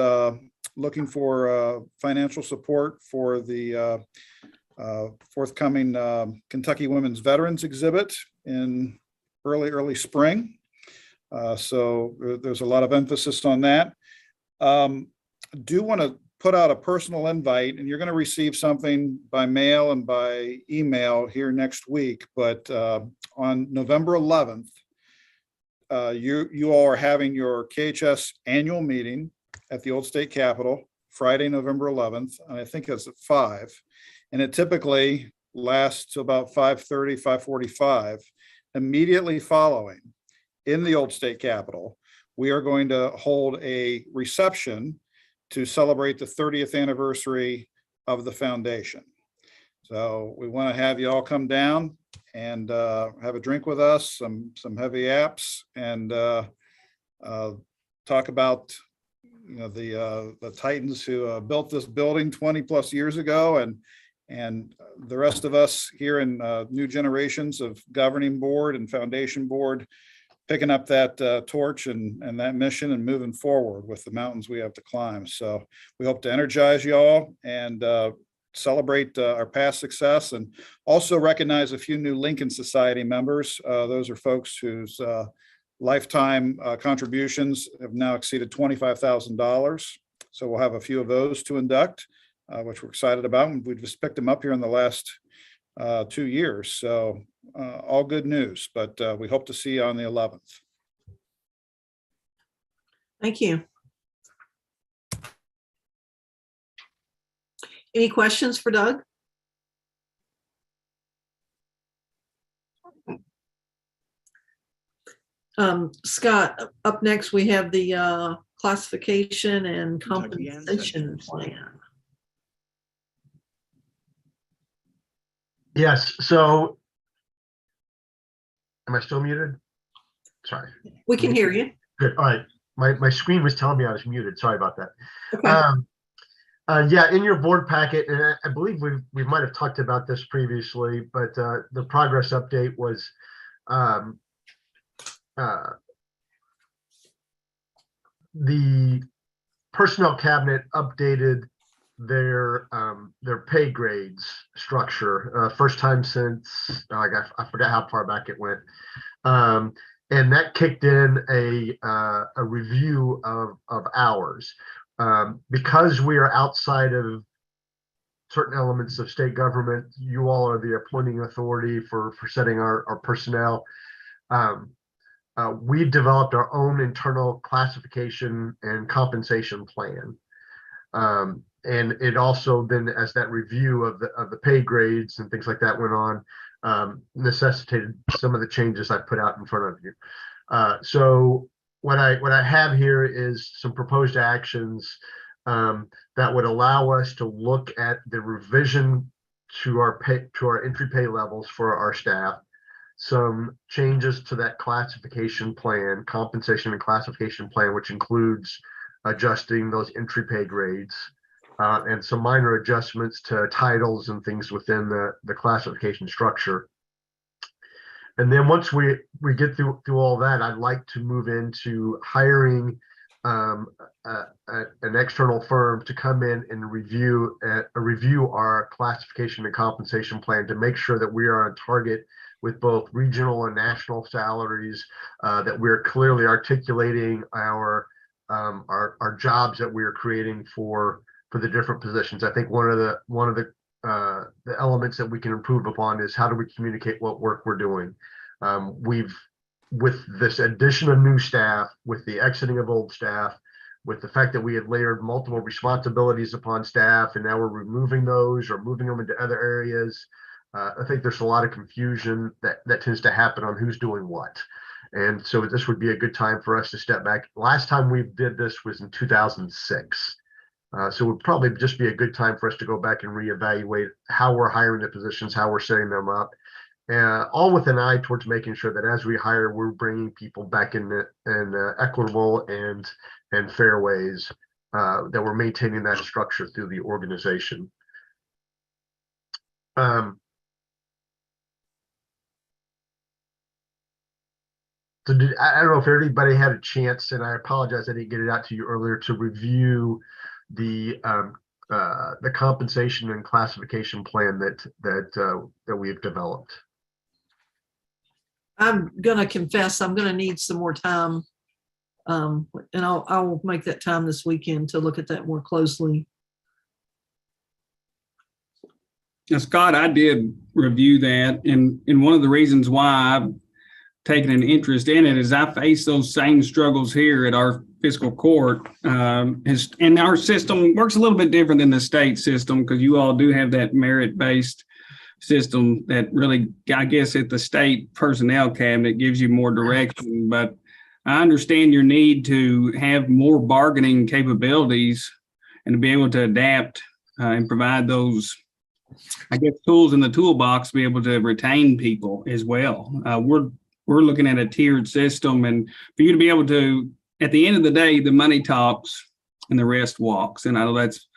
looking for financial support for the forthcoming Kentucky Women's Veterans exhibit in early spring. So there's a lot of emphasis on that. Do want to put out a personal invite, and you're going to receive something by mail and by email here next week. But on November 11th, you all are having your KHS annual meeting at the Old State Capitol, Friday, November 11th, and I think it's at 5. And it typically lasts till about 5:30, 5:45. Immediately following, in the Old State Capitol, we are going to hold a reception to celebrate the 30th anniversary of the foundation. So we want to have you all come down and have a drink with us, some heavy apps, and talk about the Titans who built this building 20 plus years ago, and the rest of us here in new generations of governing board and foundation board picking up that torch and that mission and moving forward with the mountains we have to climb. So we hope to energize you all and celebrate our past success, and also recognize a few new Lincoln Society members. Those are folks whose lifetime contributions have now exceeded $25,000. So we'll have a few of those to induct, which we're excited about. And we just picked them up here in the last 2 years. So all good news, but we hope to see you on the 11th. Thank you. Any questions for Doug? Scott, up next, we have the classification and compensation plan. Yes, so am I still muted? Sorry. We can hear you. Good, all right. My screen was telling me I was muted. Sorry about that. Okay. Yeah, in your board packet, and I believe we might have talked about this previously, but the progress update was the personnel cabinet updated their pay grades structure, first time since I forgot how far back it went, and that kicked in a review of hours. Because we are outside of certain elements of state government, you all are the appointing authority for setting our personnel. We've developed our own internal classification and compensation plan. And it also then, as that review of the pay grades and things like that went on, necessitated some of the changes I put out in front of you. So what I have here is some proposed actions that would allow us to look at the revision to our entry pay levels for our staff, some changes to that classification plan, compensation and classification plan, which includes adjusting those entry pay grades, and some minor adjustments to titles and things within the classification structure. And then once we get through all that, I'd like to move into hiring an external firm to come in and review our classification and compensation plan to make sure that we are on target with both regional and national salaries, that we're clearly articulating our jobs that we are creating for the different positions. I think one of the elements that we can improve upon is how do we communicate what work we're doing. With this addition of new staff, with the exiting of old staff, with the fact that we had layered multiple responsibilities upon staff, and now we're removing those or moving them into other areas, I think there's a lot of confusion that tends to happen on who's doing what. And so this would be a good time for us to step back. Last time we did this was in 2006. So it would probably just be a good time for us to go back and reevaluate how we're hiring the positions, how we're setting them up, all with an eye towards making sure that as we hire, we're bringing people back in equitable and fair ways, that we're maintaining that structure through the organization. So I don't know if everybody had a chance, and I apologize I didn't get it out to you earlier, to review the compensation and classification plan that we have developed. I'm gonna confess, I'm gonna need some more time. And I'll make that time this weekend to look at that more closely. Now, Scott, I did review that, and one of the reasons why I've taken an interest in it is I face those same struggles here at our fiscal court. And our system works a little bit different than the state system, because you all do have that merit-based system that really, I guess, at the state personnel cabinet gives you more direction. But I understand your need to have more bargaining capabilities and to be able to adapt and provide those, I guess, tools in the toolbox to be able to retain people as well. We're looking at a tiered system, and for you to be able to, at the end of the day, the money talks and the rest walks. And I know that's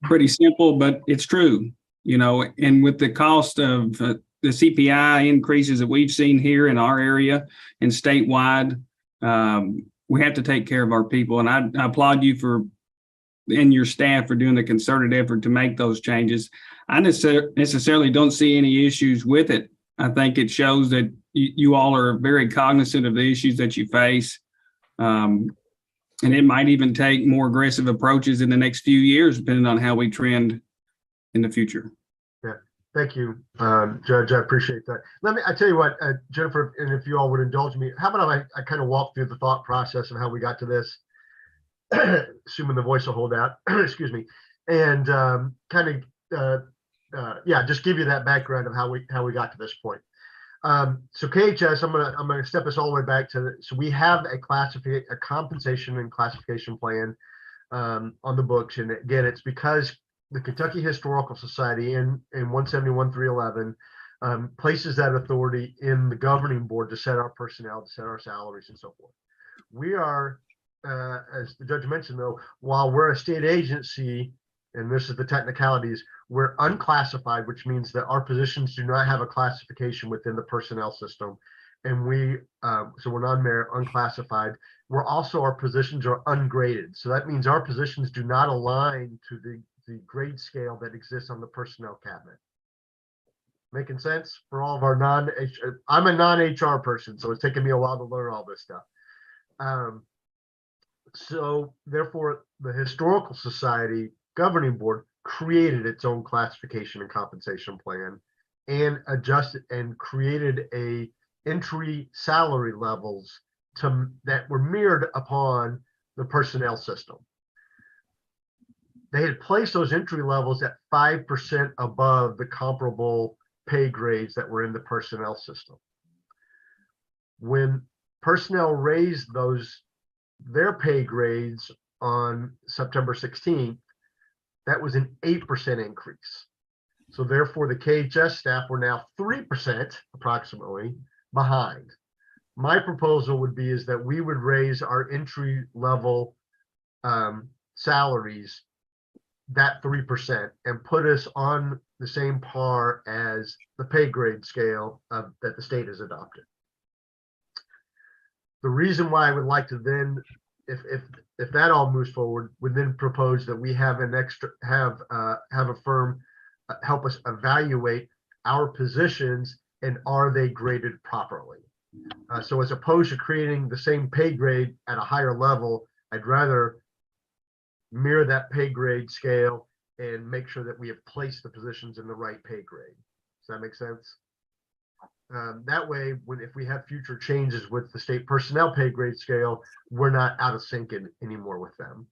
pretty simple, but it's true, and with the cost of the CPI increases that we've seen here in our area and statewide, we have to take care of our people. And I applaud you and your staff for doing the concerted effort to make those changes. I necessarily don't see any issues with it. I think it shows that you all are very cognizant of the issues that you face. And it might even take more aggressive approaches in the next few years, depending on how we trend in the future. Yeah, thank you, Judge. I appreciate that. I tell you what, Jennifer, and if you all would indulge me, how about I kind of walk through the thought process of how we got to this, assuming the voice will hold out, excuse me, and just give you that background of how we got to this point. So KHS, I'm gonna step us all the way back so we have a compensation and classification plan on the books, and again, it's because the Kentucky Historical Society in 171.311 places that authority in the governing board to set our personnel, to set our salaries, and so forth. We are, as the judge mentioned, though, while we're a state agency, and this is the technicalities, we're unclassified, which means that our positions do not have a classification within the personnel system. And so we're non-merit, unclassified. Our positions are ungraded. So that means our positions do not align to the grade scale that exists on the personnel cabinet. Making sense for all of our I'm a non-HR person, so it's taken me a while to learn all this stuff. So therefore, the Historical Society governing board created its own classification and compensation plan and adjusted and created a entry salary levels that were mirrored upon the personnel system. They had placed those entry levels at 5% above the comparable pay grades that were in the personnel system. When personnel raised their pay grades on September 16th, that was an 8% increase. So therefore, the KHS staff were now 3% approximately behind. My proposal would be that we would raise our entry level salaries that 3% and put us on the same par as the pay grade scale that the state has adopted. The reason why I would like to then, if that all moves forward, would then propose that we have have a firm help us evaluate our positions and are they graded properly. So as opposed to creating the same pay grade at a higher level, I'd rather mirror that pay grade scale and make sure that we have placed the positions in the right pay grade. Does that make sense? That way, if we have future changes with the state personnel pay grade scale, we're not out of sync anymore with them.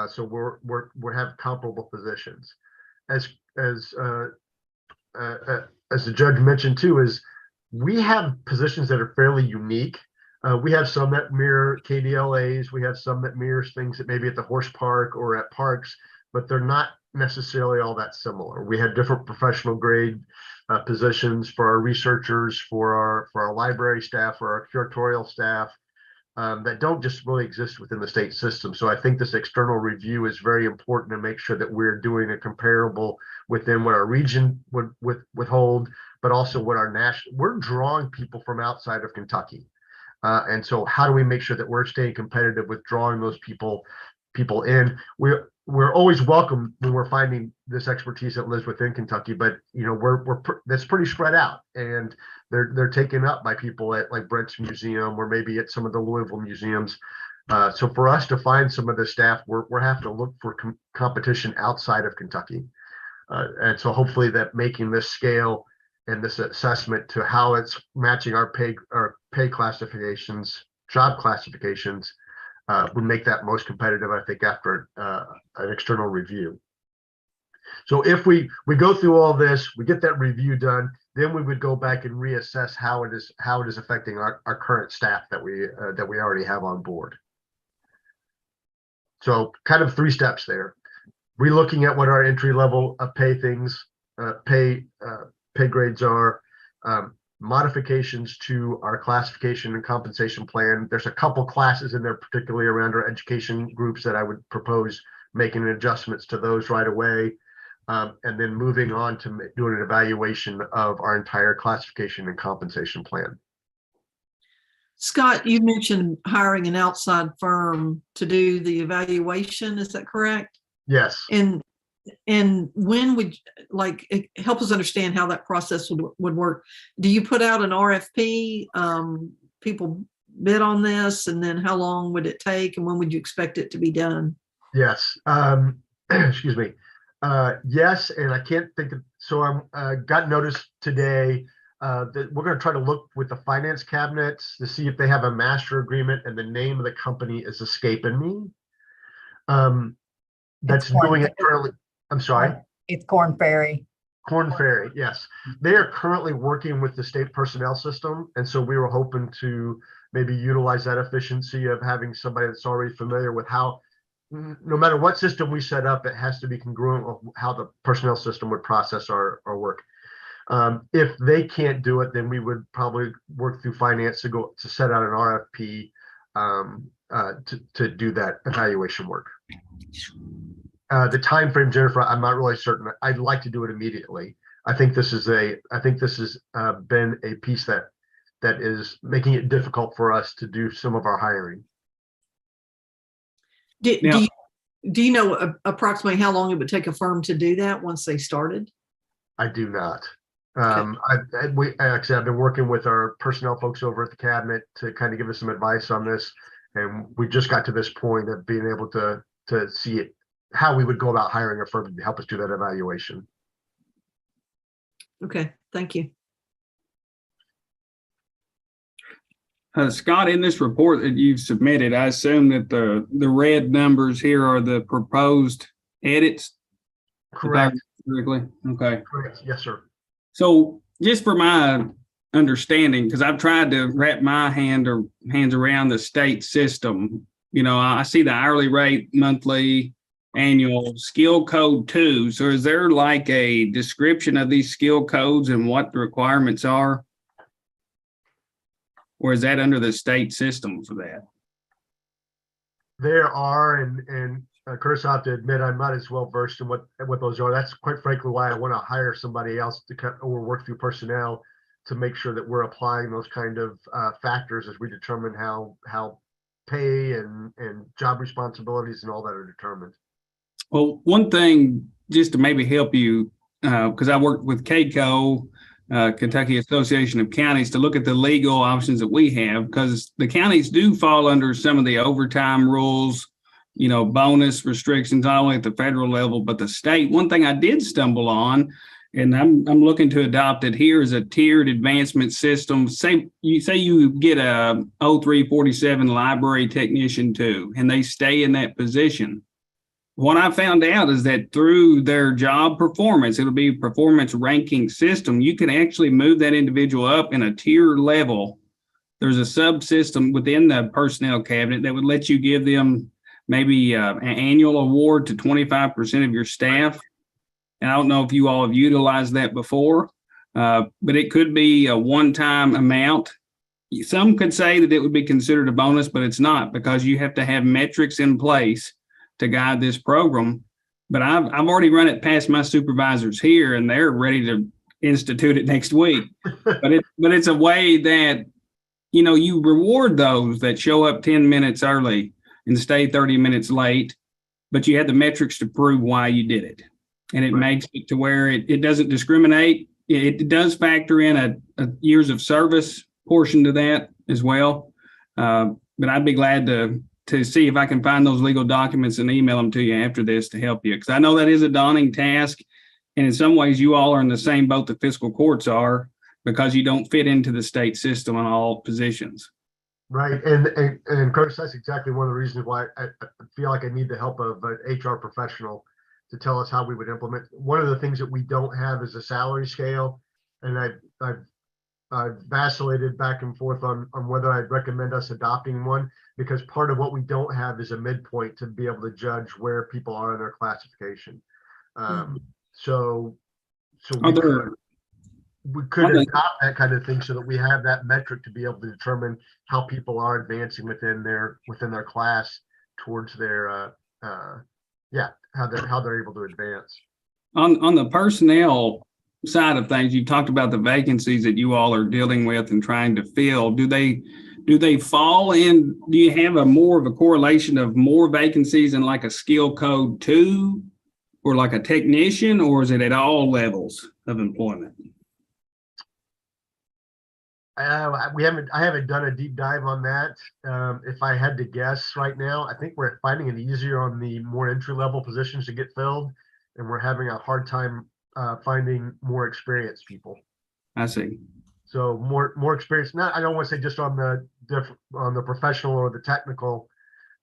So we have comparable positions. As the judge mentioned too, is we have positions that are fairly unique. We have some that mirror KDLAs. We have some that mirrors things that maybe at the horse park or at parks, but they're not necessarily all that similar. We had different professional grade positions for our researchers, for our library staff, for our curatorial staff, that don't just really exist within the state system. So I think this external review is very important to make sure that we're doing a comparable within what our region would withhold, but also what our national, we're drawing people from outside of Kentucky. And so how do we make sure that we're staying competitive with drawing those people in? We're always welcome when we're finding this expertise that lives within Kentucky, but you know, that's pretty spread out, and they're taken up by people at like Brent's museum or maybe at some of the Louisville museums. So for us to find some of the staff, we're having to look for competition outside of Kentucky. And so hopefully that making this scale and this assessment to how it's matching our pay classifications, job classifications, would make that most competitive, I think, after an external review. So if we go through all this, we get that review done, then we would go back and reassess how it is affecting our current staff that we already have on board. So kind of 3 steps there. Relooking at what our entry level of pay grades are, modifications to our classification and compensation plan. There's a couple classes in there, particularly around our education groups, that I would propose making adjustments to those right away. And then moving on to doing an evaluation of our entire classification and compensation plan. Scott, you mentioned hiring an outside firm to do the evaluation. Is that correct? Yes. And when would, like, help us understand how that process would work? Do you put out an RFP? People bid on this, and then how long would it take, and when would you expect it to be done? Yes. Excuse me. Yes, and I can't think of, so I'm got notice today that we're going to try to look with the finance cabinets to see if they have a master agreement, and the name of the company is escaping me. That's doing it currently. I'm sorry. It's Corn Ferry. Corn Ferry, yes. They are currently working with the state personnel system, and so we were hoping to maybe utilize that efficiency of having somebody that's already familiar with how, no matter what system we set up, it has to be congruent with how the personnel system would process our work. If they can't do it, then we would probably work through finance to set out an RFP to do that evaluation work. The time frame, Jennifer, I'm not really certain. I'd like to do it immediately. I think this has been a piece that is making it difficult for us to do some of our hiring. Do you know approximately how long it would take a firm to do that once they started? I do not. Okay. Actually, I've been working with our personnel folks over at the cabinet to kind of give us some advice on this, and we just got to this point of being able to see it, how we would go about hiring a firm to help us do that evaluation. Okay, thank you. Scott, in this report that you've submitted, I assume that the red numbers here are the proposed edits? Correct. Correctly? Okay. Correct. Yes, sir. So just for my understanding, because I've tried to wrap my hands around the state system, you know, I see the hourly rate, monthly, annual, skill code 2. So is there like a description of these skill codes and what the requirements are? Or is that under the state system for that? There are, and Chris, I have to admit, I'm not as well versed in what those are. That's quite frankly why I want to hire somebody else or work through personnel to make sure that we're applying those kind of factors as we determine how pay and job responsibilities and all that are determined. Well, one thing just to maybe help you, because I worked with KCO, Kentucky Association of Counties, to look at the legal options that we have, because the counties do fall under some of the overtime rules, you know, bonus restrictions, not only at the federal level, but the state. One thing I did stumble on, and I'm looking to adopt it here, is a tiered advancement system. Say you get a 0347 library technician 2, and they stay in that position. What I found out is that through their job performance, it'll be a performance ranking system. You can actually move that individual up in a tier level. There's a subsystem within the personnel cabinet that would let you give them maybe an annual award to 25% of your staff. And I don't know if you all have utilized that before, but it could be a one-time amount. Some could say that it would be considered a bonus, but it's not, because you have to have metrics in place to guide this program. But I've already run it past my supervisors here, and they're ready to institute it next week. But it's a way that, you know, you reward those that show up 10 minutes early and stay 30 minutes late, but you have the metrics to prove why you did it. And it makes it to where it doesn't discriminate. It does factor in a years of service portion to that as well. But I'd be glad to see if I can find those legal documents and email them to you after this to help you. Because I know that is a daunting task. And in some ways, you all are in the same boat the fiscal courts are, because you don't fit into the state system on all positions. Right. And Curtis, that's exactly one of the reasons why I feel like I need the help of an HR professional to tell us how we would implement. One of the things that we don't have is a salary scale. And I've vacillated back and forth on whether I'd recommend us adopting one, because part of what we don't have is a midpoint to be able to judge where people are in their classification. So we could adopt that kind of thing so that we have that metric to be able to determine how people are advancing within their class towards their how they're able to advance. On the personnel side of things, you talked about the vacancies that you all are dealing with and trying to fill. Do they fall in? Do you have more of a correlation of more vacancies in like a skill code 2 or like a technician, or is it at all levels of employment? I haven't done a deep dive on that. If I had to guess right now, I think we're finding it easier on the more entry-level positions to get filled, and we're having a hard time finding more experienced people. I see. So more experience. Not, I don't want to say just on the professional or the technical,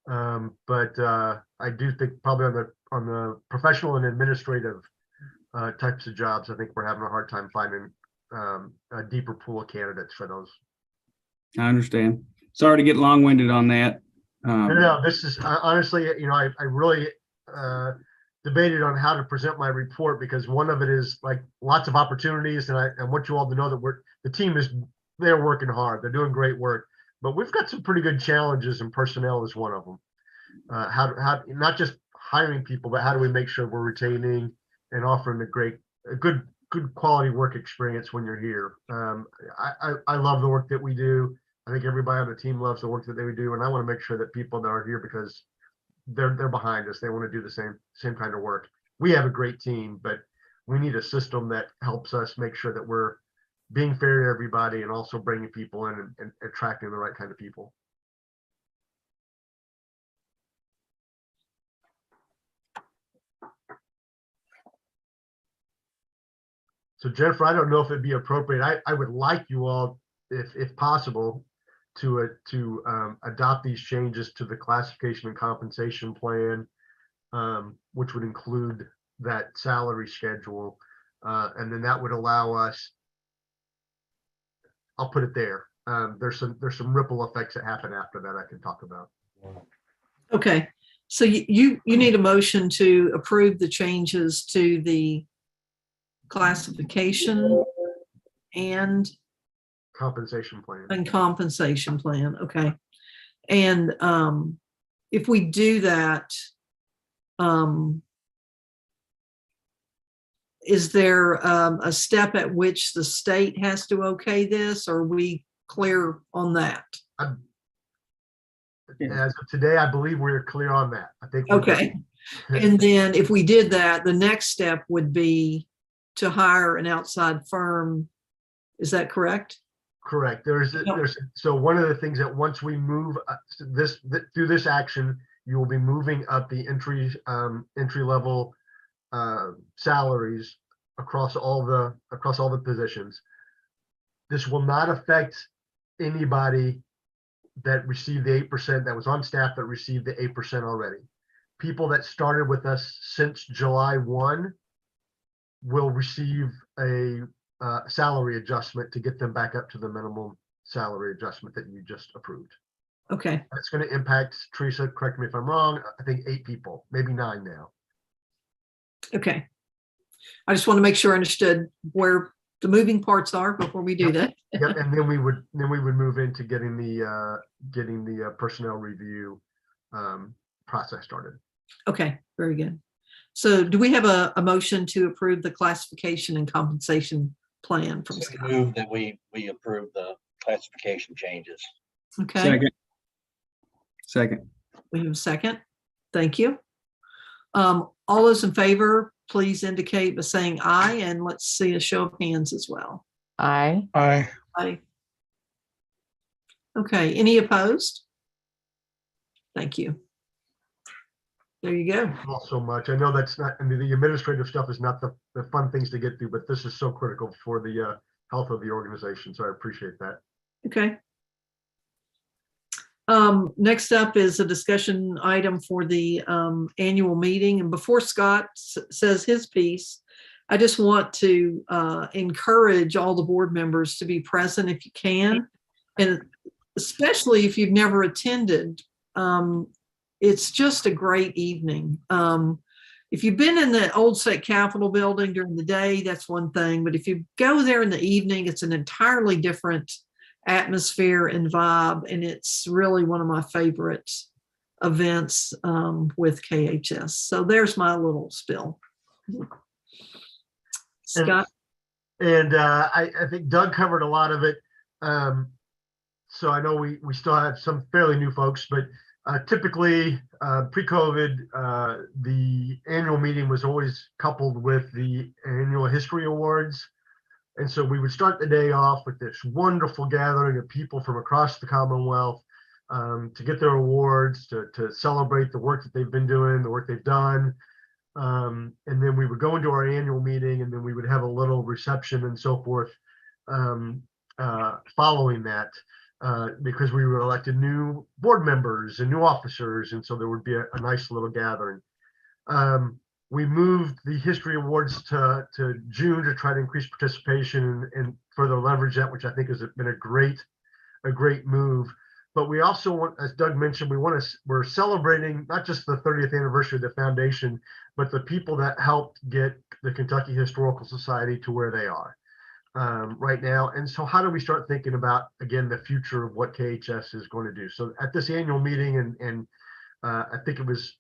but I do think probably on the professional and administrative types of jobs, I think we're having a hard time finding a deeper pool of candidates for those. I understand. Sorry to get long-winded on that. No, this is honestly, you know, I really debated on how to present my report, because one of it is like lots of opportunities, and I want you all to know that the team they're working hard. They're doing great work, but we've got some pretty good challenges, and personnel is one of them. How not just hiring people, but how do we make sure we're retaining and offering a good quality work experience when you're here. I love the work that we do. I think everybody on the team loves the work that they do, and I want to make sure that people that are here, because they're behind us, they want to do the same kind of work. We have a great team, but we need a system that helps us make sure that we're being fair to everybody and also bringing people in and attracting the right kind of people. So Jennifer, I don't know if it'd be appropriate. I would like you all, if possible, to adopt these changes to the classification and compensation plan, which would include that salary schedule, and then that would allow us. I'll put it there. There's some ripple effects that happen after that I can talk about. Okay, so you need a motion to approve the changes to the classification and compensation plan. Okay. And if we do that, is there a step at which the state has to okay this, or are we clear on that? As of today, I believe we're clear on that. I think. Okay. And then if we did that, the next step would be to hire an outside firm. Is that correct? Correct. So one of the things that once we move through this action, you will be moving up the entry level salaries across all the positions. This will not affect anybody that received the 8%, that was on staff that received the 8% already. People that started with us since July 1 will receive a salary adjustment to get them back up to the minimum salary adjustment that you just approved. Okay, That's going to impact, Teresa, correct me if I'm wrong, I think 8 people, maybe 9 now. okay. I just want to make sure I understood where the moving parts are before we do that. Yep, and then we would move into getting the personnel review process started. Okay, very good. So do we have a motion to approve the classification and compensation plan from So Scott? move that we approve the classification changes. Okay, Second. we have a second. Thank you. All those in favor, please indicate by saying aye, and let's see a show of hands as well. Aye. Aye. Aye. Okay, any opposed? Thank you. There you go. Not so much. I know that's not, I mean, the administrative stuff is not the fun things to get through, but this is so critical for the health of the organization. So I appreciate that. Okay. Next up is a discussion item for the annual meeting. And before Scott says his piece, I just want to encourage all the board members to be present if you can. And especially if you've never attended, it's just a great evening. If you've been in the old state capitol building during the day, that's one thing. But if you go there in the evening, it's an entirely different atmosphere and vibe. And it's really one of my favorite events with KHS. So there's my little spill. Scott? And I think Doug covered a lot of it. So I know we still have some fairly new folks, but typically pre-COVID, the annual meeting was always coupled with the annual history awards. And so we would start the day off with this wonderful gathering of people from across the Commonwealth to get their awards, to celebrate the work that they've been doing, the work they've done. And then we would go into our annual meeting, and then we would have a little reception and so forth following that, because we were elected new board members and new officers. And so there would be a nice little gathering. We moved the history awards to June to try to increase participation and further leverage that, which I think has been a great move. But we also want, as Doug mentioned, we're celebrating not just the 30th anniversary of the foundation, but the people that helped get the Kentucky Historical Society to where they are right now. And so how do we start thinking about, again, the future of what KHS is going to do? So at this annual meeting, and I think it was,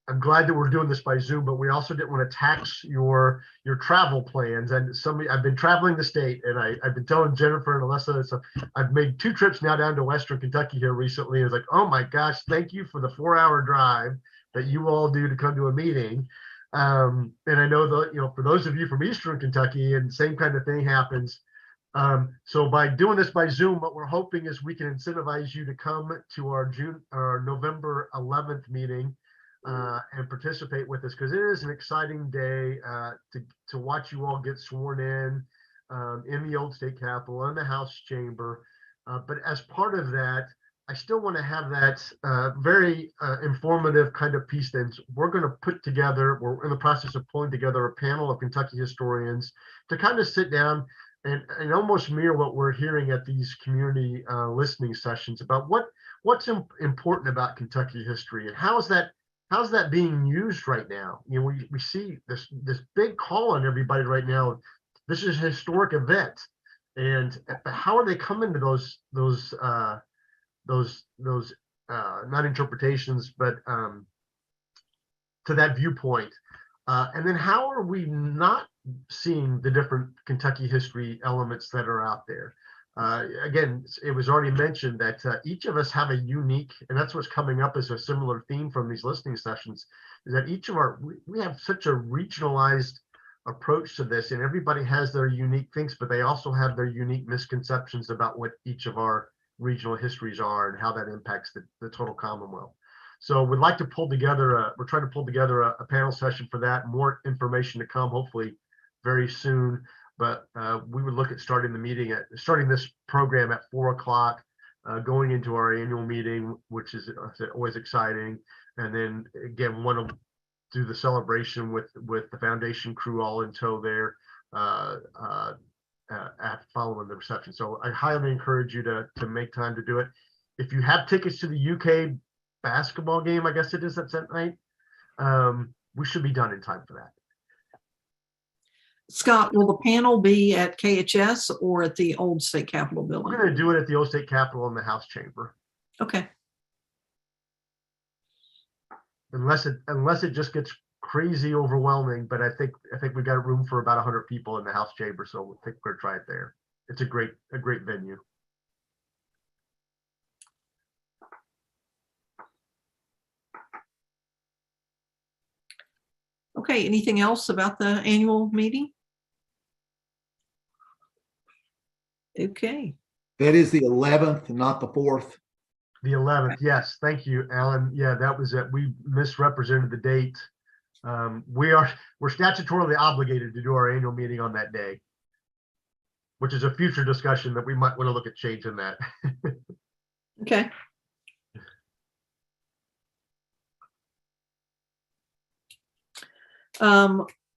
I'm glad that we're doing this by Zoom, but we also didn't want to tax your travel plans. And I've been traveling the state, and I've been telling Jennifer and Alyssa, so I've made 2 trips now down to Western Kentucky here recently. It's like, oh my gosh, thank you for the 4-hour drive that you all do to come to a meeting. And I know that, for those of you from Eastern Kentucky, and same kind of thing happens. So by doing this by Zoom, what we're hoping is we can incentivize you to come to our November 11th meeting and participate with us, because it is an exciting day to watch you all get sworn in the old state capitol, in the House chamber. But as part of that, I still want to have that very informative kind of piece that we're going to put together. We're in the process of pulling together a panel of Kentucky historians to kind of sit down and almost mirror what we're hearing at these community listening sessions about what's important about Kentucky history, and how's that being used right now. We see this big call on everybody right now. This is a historic event, and how are they coming to those not interpretations, but to that viewpoint, and then how are we not seeing the different Kentucky history elements that are out there? Again, it was already mentioned that each of us have a unique, and that's what's coming up as a similar theme from these listening sessions, is that each of we have such a regionalized approach to this, and everybody has their unique things, but they also have their unique misconceptions about what each of our regional histories are and how that impacts the total Commonwealth. So we'd like to pull together, we're trying to pull together a panel session for that. More information to come, hopefully very soon. But we would look at starting this program at 4 o'clock, going into our annual meeting, which is always exciting. And then again, want to do the celebration with the foundation crew all in tow there following the reception. So I highly encourage you to make time to do it. If you have tickets to the UK basketball game, I guess it is, that's at night, we should be done in time for that. Scott, will the panel be at KHS or at the old State Capitol We're building? going to do it at the old State Capitol in the House chamber, Okay. unless it just gets crazy overwhelming. But I think we've got room for about 100 people in the House chamber, so I think we're going to try it there. It's a great venue. Okay, anything else about the annual meeting? Okay. That is the 11th, not the 4th. The 11th, yes, thank you, Alan. Yeah, that was it. We misrepresented the date. We're statutorily obligated to do our annual meeting on that day, which is a future discussion that we might want to look at changing that. Okay.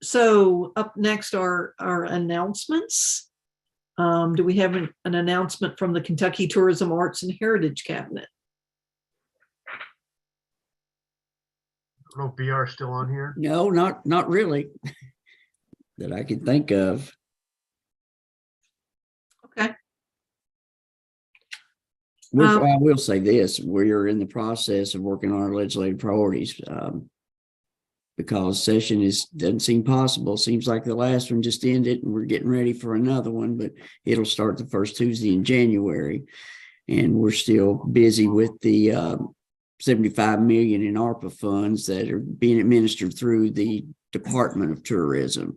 So up next are our announcements. Do we have an announcement from the Kentucky Tourism Arts and Heritage Cabinet? I don't know if BR is still on here. No, not really that I can think of. Okay. I will say this, we're in the process of working on our legislative priorities because session doesn't seem possible. Seems like the last one just ended and we're getting ready for another one, but it'll start the first Tuesday in January. And we're still busy with the $75 million in ARPA funds that are being administered through the Department of Tourism,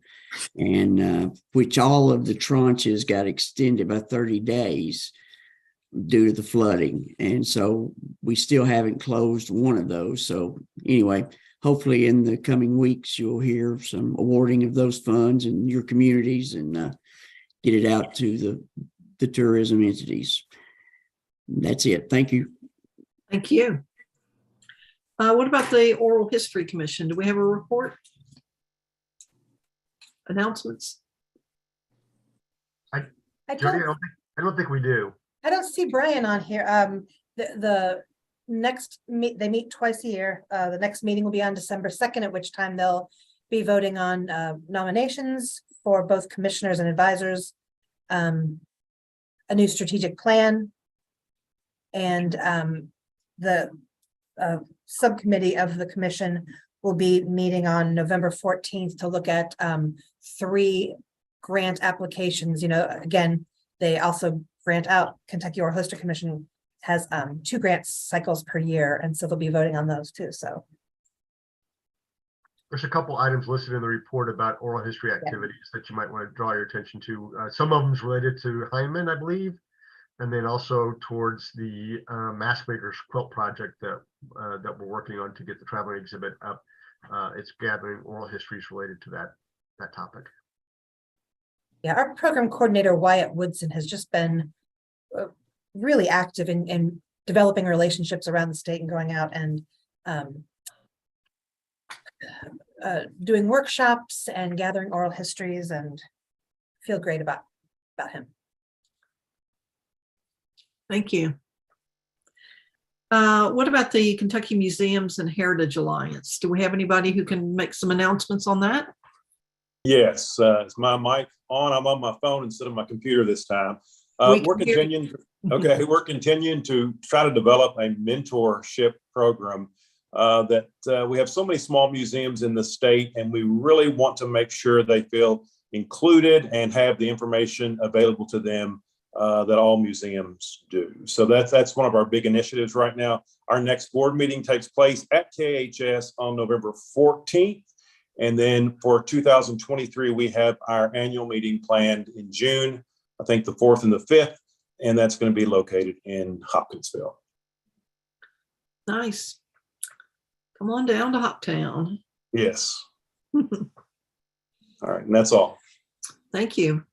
and which all of the tranches got extended by 30 days due to the flooding. And so we still haven't closed one of those. So anyway, hopefully in the coming weeks, you'll hear some awarding of those funds in your communities and get it out to the tourism entities. That's it. Thank you. Thank you. What about the Oral History Commission? Do we have a report? Announcements? Jody, I don't think we do. I don't see Brian on here. The next they meet twice a year. The next meeting will be on December 2nd, at which time they'll be voting on nominations for both commissioners and advisors, a new strategic plan, and the subcommittee of the commission will be meeting on November 14th to look at 3 grant applications. You know, again, they also grant out. Kentucky Oral History Commission has 2 grant cycles per year, and so they'll be voting on those too. So there's a couple items listed in the report about oral history activities that you might want to draw your attention to. Some of them is related to Hyman, I believe, and then also towards the Mask Makers Quilt project that we're working on to get the traveling exhibit up. It's gathering oral histories related to that topic. yeah, our program coordinator Wyatt Woodson has just been really active in developing relationships around the state and going out and doing workshops and gathering oral histories, and feel great about him. Thank you. What about the Kentucky Museums and Heritage Alliance? Do we have anybody who can make some announcements on that? Yes, is my mic on? I'm on my phone instead of my computer this time. We're continuing. Okay, we're continuing to try to develop a mentorship program that we have so many small museums in the state, and we really want to make sure they feel included and have the information available to them that all museums do. So that's one of our big initiatives right now. Our next board meeting takes place at KHS on November 14th. And then for 2023, we have our annual meeting planned in June, I think the 4th and the 5th, and that's going to be located in Hopkinsville. Nice. Come on down to Hoptown. Yes. All right, and that's all. Thank you.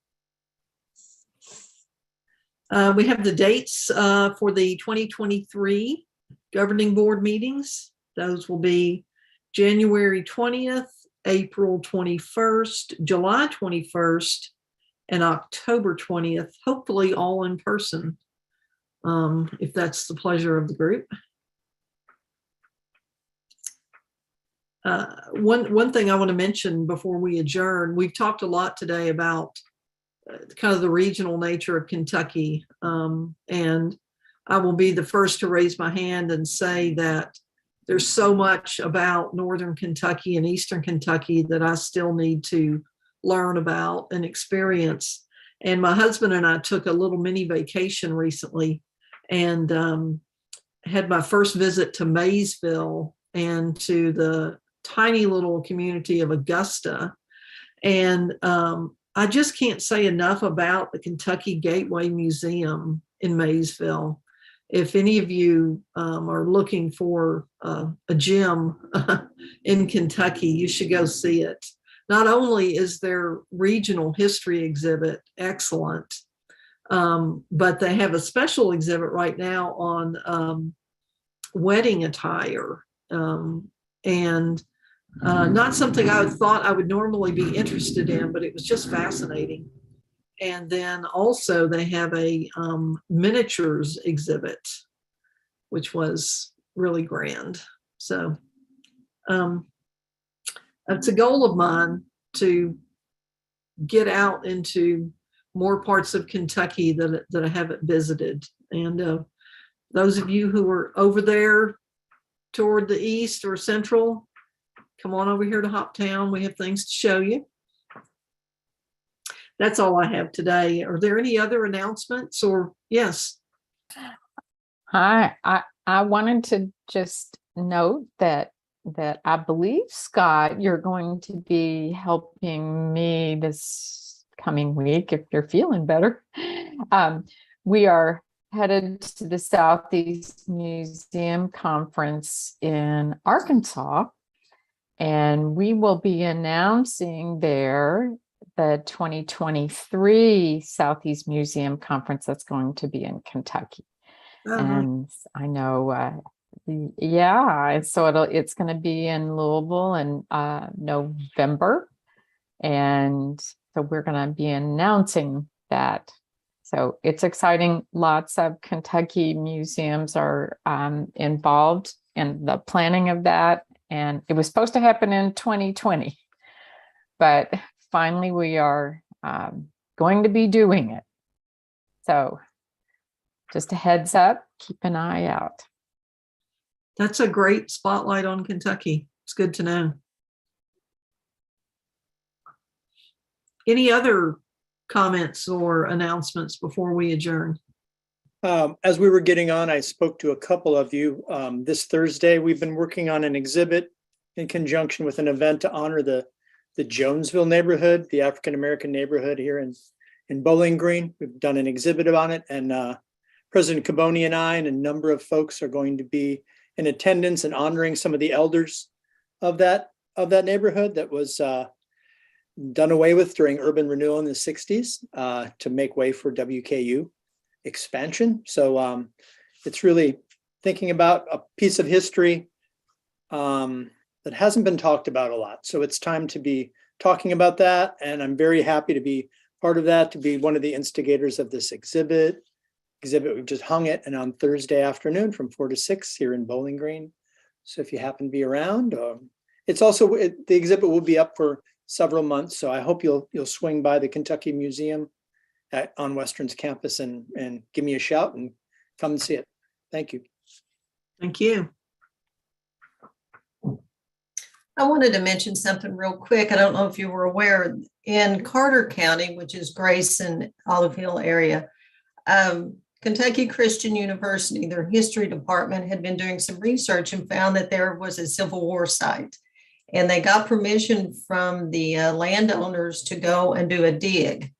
We have the dates for the 2023 governing board meetings. Those will be January 20th, April 21st, July 21st, and October 20th, hopefully all in person, if that's the pleasure of the group. One thing I want to mention before we adjourn, we've talked a lot today about kind of the regional nature of Kentucky. And I will be the first to raise my hand and say that there's so much about Northern Kentucky and Eastern Kentucky that I still need to learn about and experience. And my husband and I took a little mini vacation recently and had my first visit to Maysville and to the tiny little community of Augusta. And I just can't say enough about the Kentucky Gateway Museum in Maysville. If any of you are looking for a gem in Kentucky, you should go see it. Not only is their regional history exhibit excellent, but they have a special exhibit right now on wedding attire. And not something I thought I would normally be interested in, but it was just fascinating. And then also they have a miniatures exhibit, which was really grand. So it's a goal of mine to get out into more parts of Kentucky that I haven't visited. And those of you who are over there toward the east or central, come on over here to Hoptown. We have things to show you. That's all I have today. Are there any other announcements or yes? I wanted to just note that I believe, Scott, you're going to be helping me this coming week if you're feeling better. We are headed to the Southeast Museum Conference in Arkansas, and we will be announcing there the 2023 Southeast Museum Conference that's going to be in Kentucky. And I know, yeah, so it's going to be in Louisville in November. And so we're going to be announcing that. So it's exciting. Lots of Kentucky museums are involved in the planning of that. And it was supposed to happen in 2020, but finally we are going to be doing it. So just a heads up, keep an eye out. That's a great spotlight on Kentucky. It's good to know. Any other comments or announcements before we adjourn? As we were getting on, I spoke to a couple of you. This Thursday, we've been working on an exhibit in conjunction with an event to honor the Jonesville neighborhood, the African-American neighborhood here in Bowling Green. We've done an exhibit on it, and President Caboni and I and a number of folks are going to be in attendance and honoring some of the elders of that neighborhood that was done away with during urban renewal in the 60s to make way for WKU expansion. So it's really thinking about a piece of history that hasn't been talked about a lot. So it's time to be talking about that. And I'm very happy to be part of that, to be one of the instigators of this exhibit. We've just hung it, and on Thursday afternoon from 4 to 6 here in Bowling Green. So if you happen to be around, it's also, the exhibit will be up for several months. So I hope you'll swing by the Kentucky Museum on Western's campus and give me a shout and come and see it. Thank you. Thank you. I wanted to mention something real quick. I don't know if you were aware, in Carter County, which is Grayson, Olive Hill area, Kentucky Christian University, their history department had been doing some research and found that there was a Civil War site. And they got permission from the landowners to go and do a dig.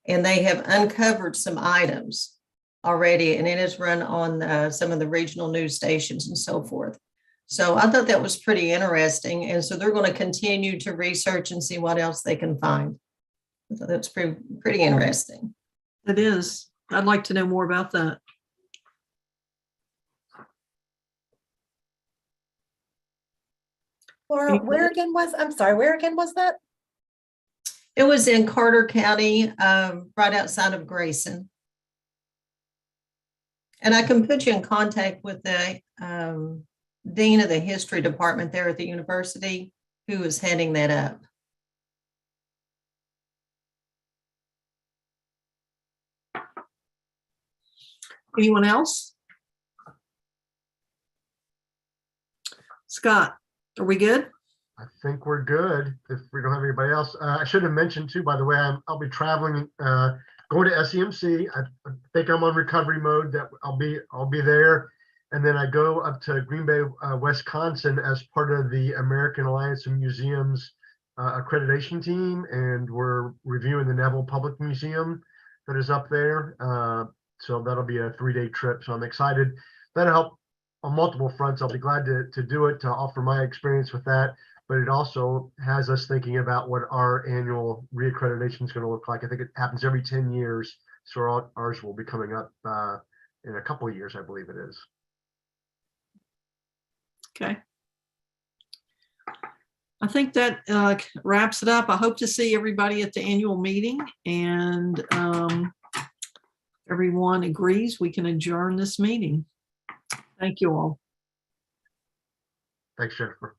And they have uncovered some items already, and it is run on some of the regional news stations and so forth. So I thought that was pretty interesting. And so they're going to continue to research and see what else they can find. So that's pretty interesting. It is. I'd like to know more about that. Laura, where again was that? It was in Carter County, right outside of Grayson. And I can put you in contact with the dean of the history department there at the university, who is heading that up. Anyone else? Scott, are we good? I think we're good if we don't have anybody else. I should have mentioned too, by the way, I'll be traveling, going to SEMC. I think I'm on recovery mode. That I'll be there, and then I go up to Green Bay, Wisconsin, as part of the American Alliance of Museums accreditation team, and we're reviewing the Neville Public Museum that is up there. So that'll be a 3-day trip. So I'm excited. That'll help on multiple fronts. I'll be glad to do it, to offer my experience with that. But it also has us thinking about what our annual reaccreditation is going to look like. I think it happens every 10 years. So ours will be coming up in a couple of years, I believe it is. Okay. I think that wraps it up. I hope to see everybody at the annual meeting, and everyone agrees we can adjourn this meeting. Thank you all. Thanks, Jennifer.